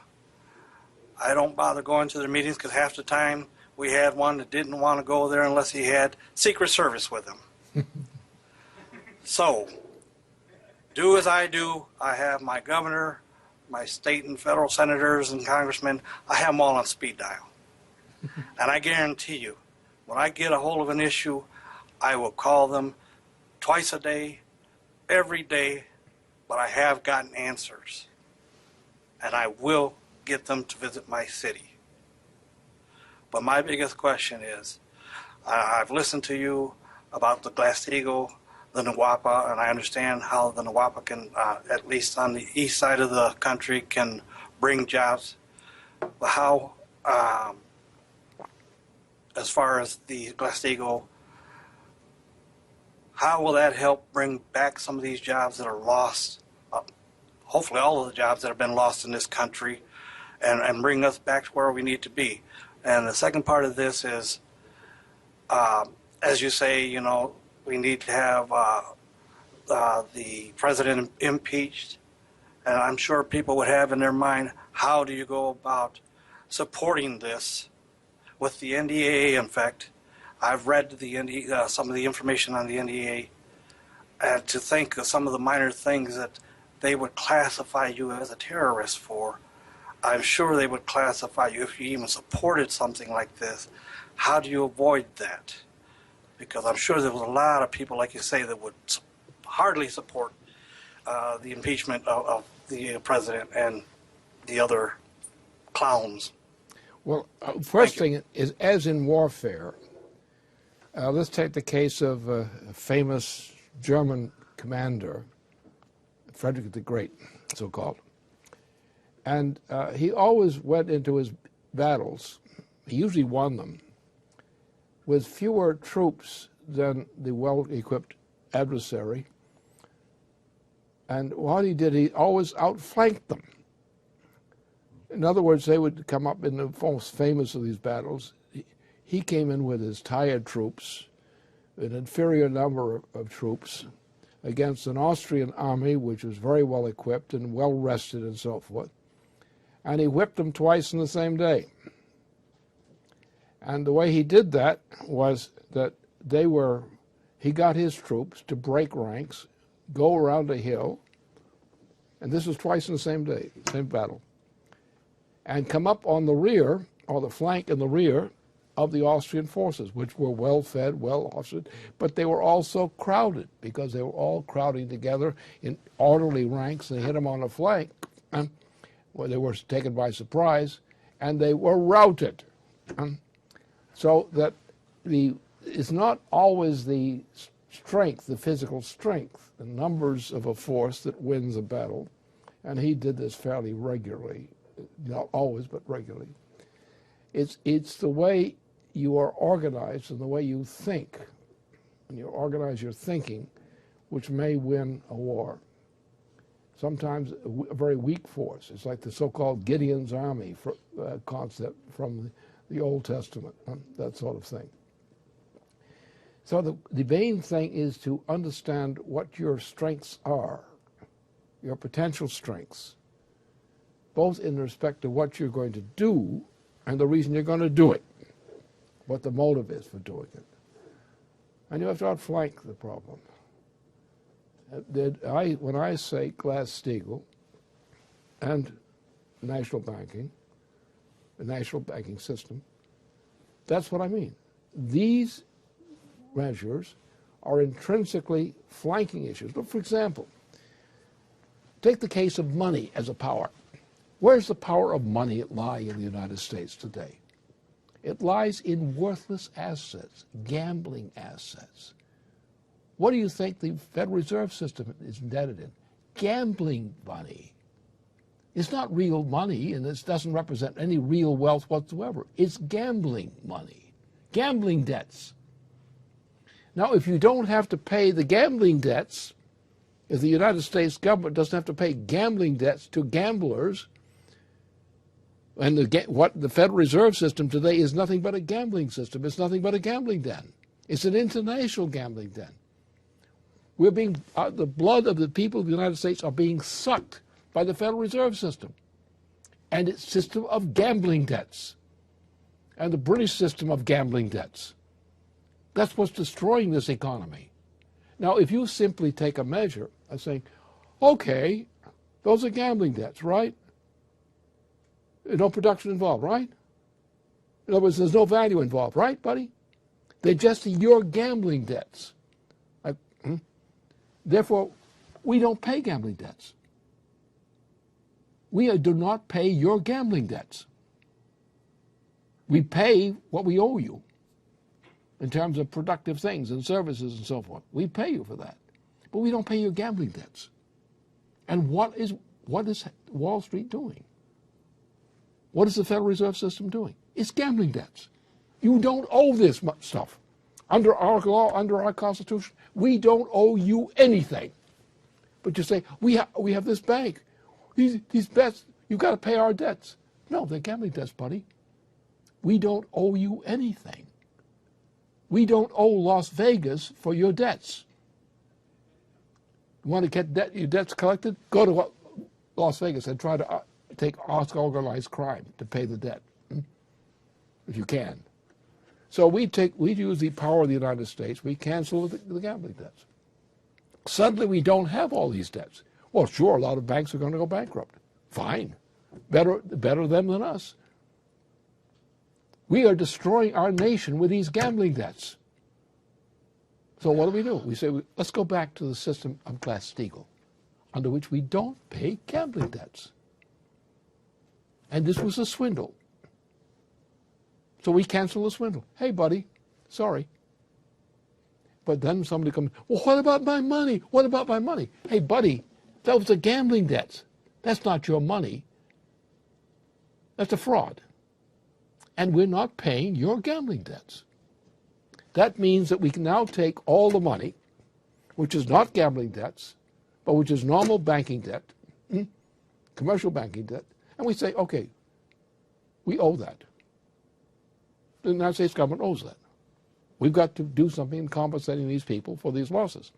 I don't bother going to their meetings because half the time we had one that didn't want to go there unless he had Secret Service with him. So, do as I do. I have my governor, my state and federal senators and congressmen, I have them all on speed dial. And I guarantee you, when I get a hold of an issue, I will call them twice a day, every day, but I have gotten answers. And I will get them to visit my city. But my biggest question is, I've listened to you about the Glass-Steagall, the NWAPA, and I understand how the NWAPA can, at least on the east side of the country, can bring jobs. But how, as far as the Glass-Steagall, how will that help bring back some of these jobs that are lost, hopefully all of the jobs that have been lost in this country, and bring us back to where we need to be? And the second part of this is, as you say, we need to have the president impeached. And I'm sure people would have in their mind, how do you go about supporting this with the NDAA? In fact, I've read the some of the information on the NDAA, and to think of some of the minor things that they would classify you as a terrorist for, I'm sure they would classify you if you even supported something like this. How do you avoid that? Because I'm sure there was a lot of people, like you say, that would hardly support the impeachment of the president and the other clowns. Well, first thing is, as in warfare, let's take the case of a famous German commander, Frederick the Great, so-called. And he always went into his battles, he usually won them, with fewer troops than the well-equipped adversary. And what he did, he always outflanked them. In other words, they would come up in the most famous of these battles. He came in with his tired troops, an inferior number of troops, against an Austrian army which was very well equipped and well rested and so forth. And he whipped them twice in the same day. And the way he did that was that he got his troops to break ranks, go around a hill, and this was twice in the same day, same battle, and come up on the rear, or the flank in the rear, of the Austrian forces, which were well-fed, well-officered, but they were also crowded, because they were all crowding together in orderly ranks. They hit them on the flank, and they were taken by surprise, and they were routed. So that it's not always the strength, the physical strength, the numbers of a force that wins a battle, and he did this fairly regularly, not always, but regularly. It's the way you are organized and the way you think, and you organize your thinking, which may win a war. Sometimes a very weak force. It's like the so-called Gideon's army concept from the Old Testament, that sort of thing. So the main thing is to understand what your strengths are, your potential strengths, both in respect to what you're going to do and the reason you're going to do it, what the motive is for doing it. And you have to outflank the problem. When I say Glass-Steagall and national banking, the national banking system, that's what I mean. These measures are intrinsically flanking issues. But for example, take the case of money as a power. Where's the power of money lie in the United States today? It lies in worthless assets, gambling assets. What do you think the Federal Reserve System is indebted in? Gambling money. It's not real money, and this doesn't represent any real wealth whatsoever. It's gambling money, gambling debts. Now, if you don't have to pay the gambling debts, if the United States government doesn't have to pay gambling debts to gamblers, and what the Federal Reserve System today is nothing but a gambling system. It's nothing but a gambling den. It's an international gambling den. We're being, the blood of the people of the United States are being sucked by the Federal Reserve System and its system of gambling debts and the British system of gambling debts. That's what's destroying this economy. Now, if you simply take a measure of saying, okay, those are gambling debts, right? No production involved, right? In other words, there's no value involved, right, buddy? They're just your gambling debts. Therefore, we don't pay gambling debts. We do not pay your gambling debts. We pay what we owe you in terms of productive things and services and so forth. We pay you for that. But we don't pay your gambling debts. And what is Wall Street doing? What is the Federal Reserve System doing? It's gambling debts. You don't owe this much stuff. Under our law, under our Constitution, we don't owe you anything. But you say, we have this bank. These bets, you've got to pay our debts. No, they're gambling debts, buddy. We don't owe you anything. We don't owe Las Vegas for your debts. You want to get your debts collected? Go to Las Vegas and try to take organized crime to pay the debt, if you can. So we use the power of the United States. We cancel the gambling debts. Suddenly we don't have all these debts. Well, sure, a lot of banks are going to go bankrupt. Fine. Better them than us. We are destroying our nation with these gambling debts. So what do? We say, let's go back to the system of Glass-Steagall, under which we don't pay gambling debts. And this was a swindle. So we cancel the swindle. Hey, buddy, sorry. But then somebody comes, well, what about my money? What about my money? Hey, buddy, those are gambling debts. That's not your money. That's a fraud. And we're not paying your gambling debts. That means that we can now take all the money, which is not gambling debts, but which is normal banking debt, commercial banking debt, and we say, okay, we owe that. The United States government owes that. We've got to do something in compensating these people for these losses.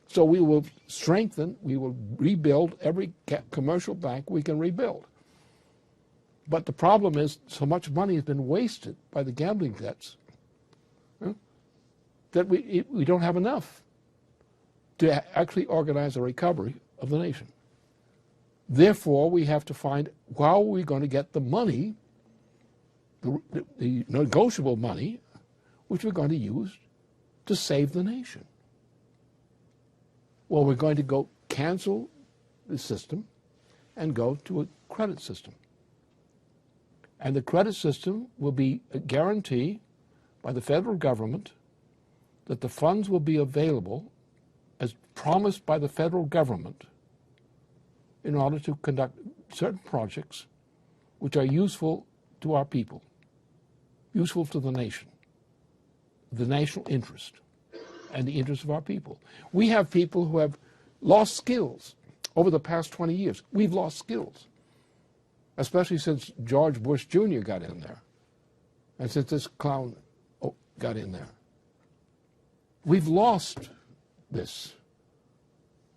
So we will strengthen, we will rebuild every commercial bank we can rebuild. But the problem is so much money has been wasted by the gambling debts that we don't have enough to actually organize a recovery of the nation. Therefore, we have to find how are we going to get the money, the negotiable money, which we're going to use to save the nation. Well, we're going to go cancel the system and go to a credit system. And the credit system will be a guarantee by the federal government that the funds will be available as promised by the federal government in order to conduct certain projects which are useful to our people, useful to the nation, the national interest, and the interest of our people. We have people who have lost skills over the past 20 years. We've lost skills, especially since George Bush Jr. got in there, and since this clown got in there. We've lost this.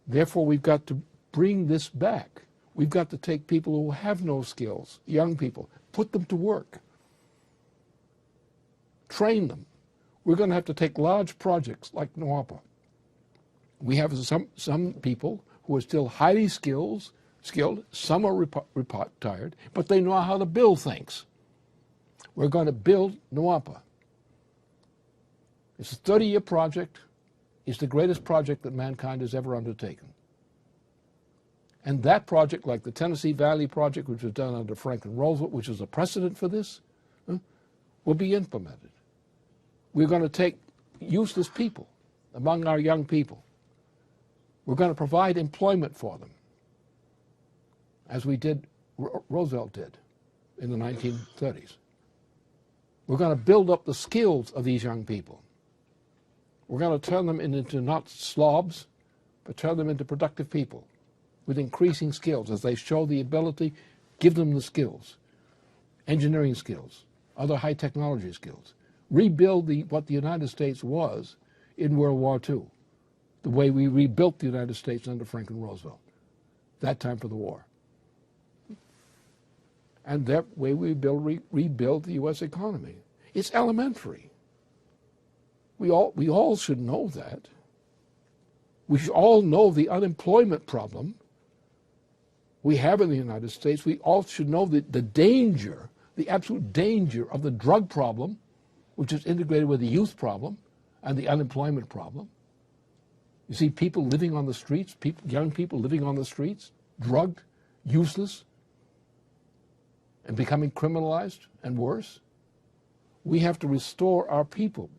Therefore, we've got to bring this back. We've got to take people who have no skills, young people, put them to work, train them. We're going to have to take large projects like NWAPA. We have some people who are still highly skilled, some are retired, but they know how to build things. We're going to build NWAPA. It's a 30-year project. It's the greatest project that mankind has ever undertaken. And that project, like the Tennessee Valley Project, which was done under Franklin Roosevelt, which is a precedent for this, will be implemented. We're going to take useless people among our young people. We're going to provide employment for them, as we did, Roosevelt did in the 1930s. We're going to build up the skills of these young people. We're going to turn them into not slobs, but turn them into productive people with increasing skills as they show the ability, give them the skills, engineering skills, other high technology skills. Rebuild what the United States was in World War II, the way we rebuilt the United States under Franklin Roosevelt, that time for the war. And that way we rebuild the U.S. economy. It's elementary. We all should know that. We should all know the unemployment problem we have in the United States. We all should know the danger, the absolute danger of the drug problem, which is integrated with the youth problem and the unemployment problem. You see people living on the streets, young people living on the streets, drugged, useless, and becoming criminalized and worse. We have to restore our people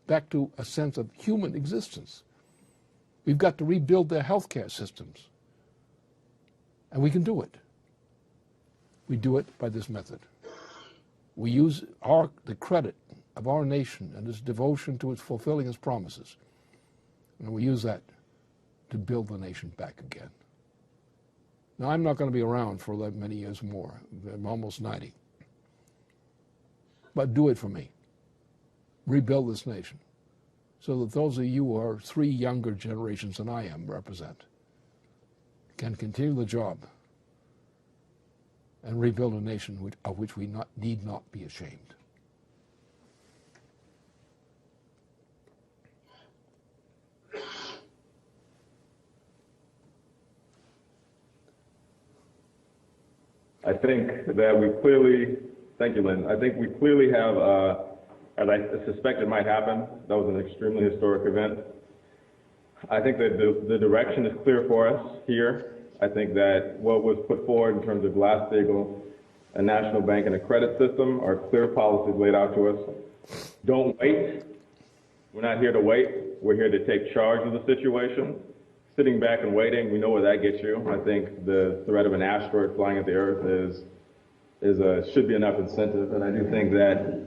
back to a sense of human existence. We've got to rebuild their healthcare systems. And we can do it. We do it by this method. We use the credit of our nation and its devotion to its fulfilling its promises. And we use that to build the nation back again. Now, I'm not going to be around for many years more. I'm almost 90. But do it for me. Rebuild this nation so that those of you who are 3 younger generations than I am represent can continue the job and rebuild a nation of which we need not be ashamed. I think that we clearly, thank you, Lynn. I think we clearly have, as I suspected might happen, that was an extremely historic event. I think that the direction is clear for us here. I think that what was put forward in terms of Glass-Steagall, a national bank, and a credit system are clear policies laid out to us. Don't wait. We're not here to wait. We're here to take charge of the situation. Sitting back and waiting, we know where that gets you. I think the threat of an asteroid flying at the Earth is should be enough incentive. And I do think that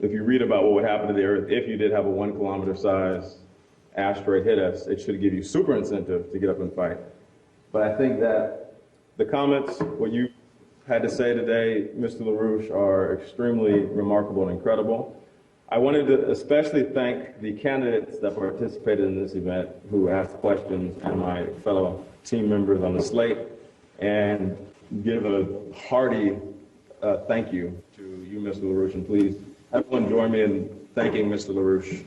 if you read about what would happen to the Earth if you did have a 1 kilometer size asteroid hit us, it should give you super incentive to get up and fight. But I think that the comments, what you had to say today, Mr. LaRouche, are extremely remarkable and incredible. I wanted to especially thank the candidates that participated in this event who asked questions and my fellow team members on the slate, and give a hearty thank you to you, Mr. LaRouche, and please, everyone join me in thanking Mr. LaRouche.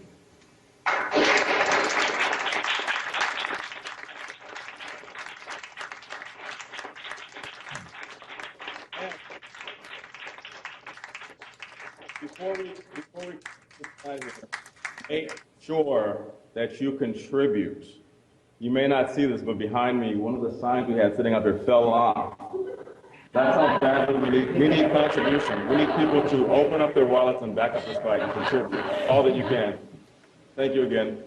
Before we make sure that you contribute. You may not see this, but behind me, one of the signs we had sitting out there fell off. That's how badly we need contribution. We need people to open up their wallets and back up this fight and contribute all that you can. Thank you again.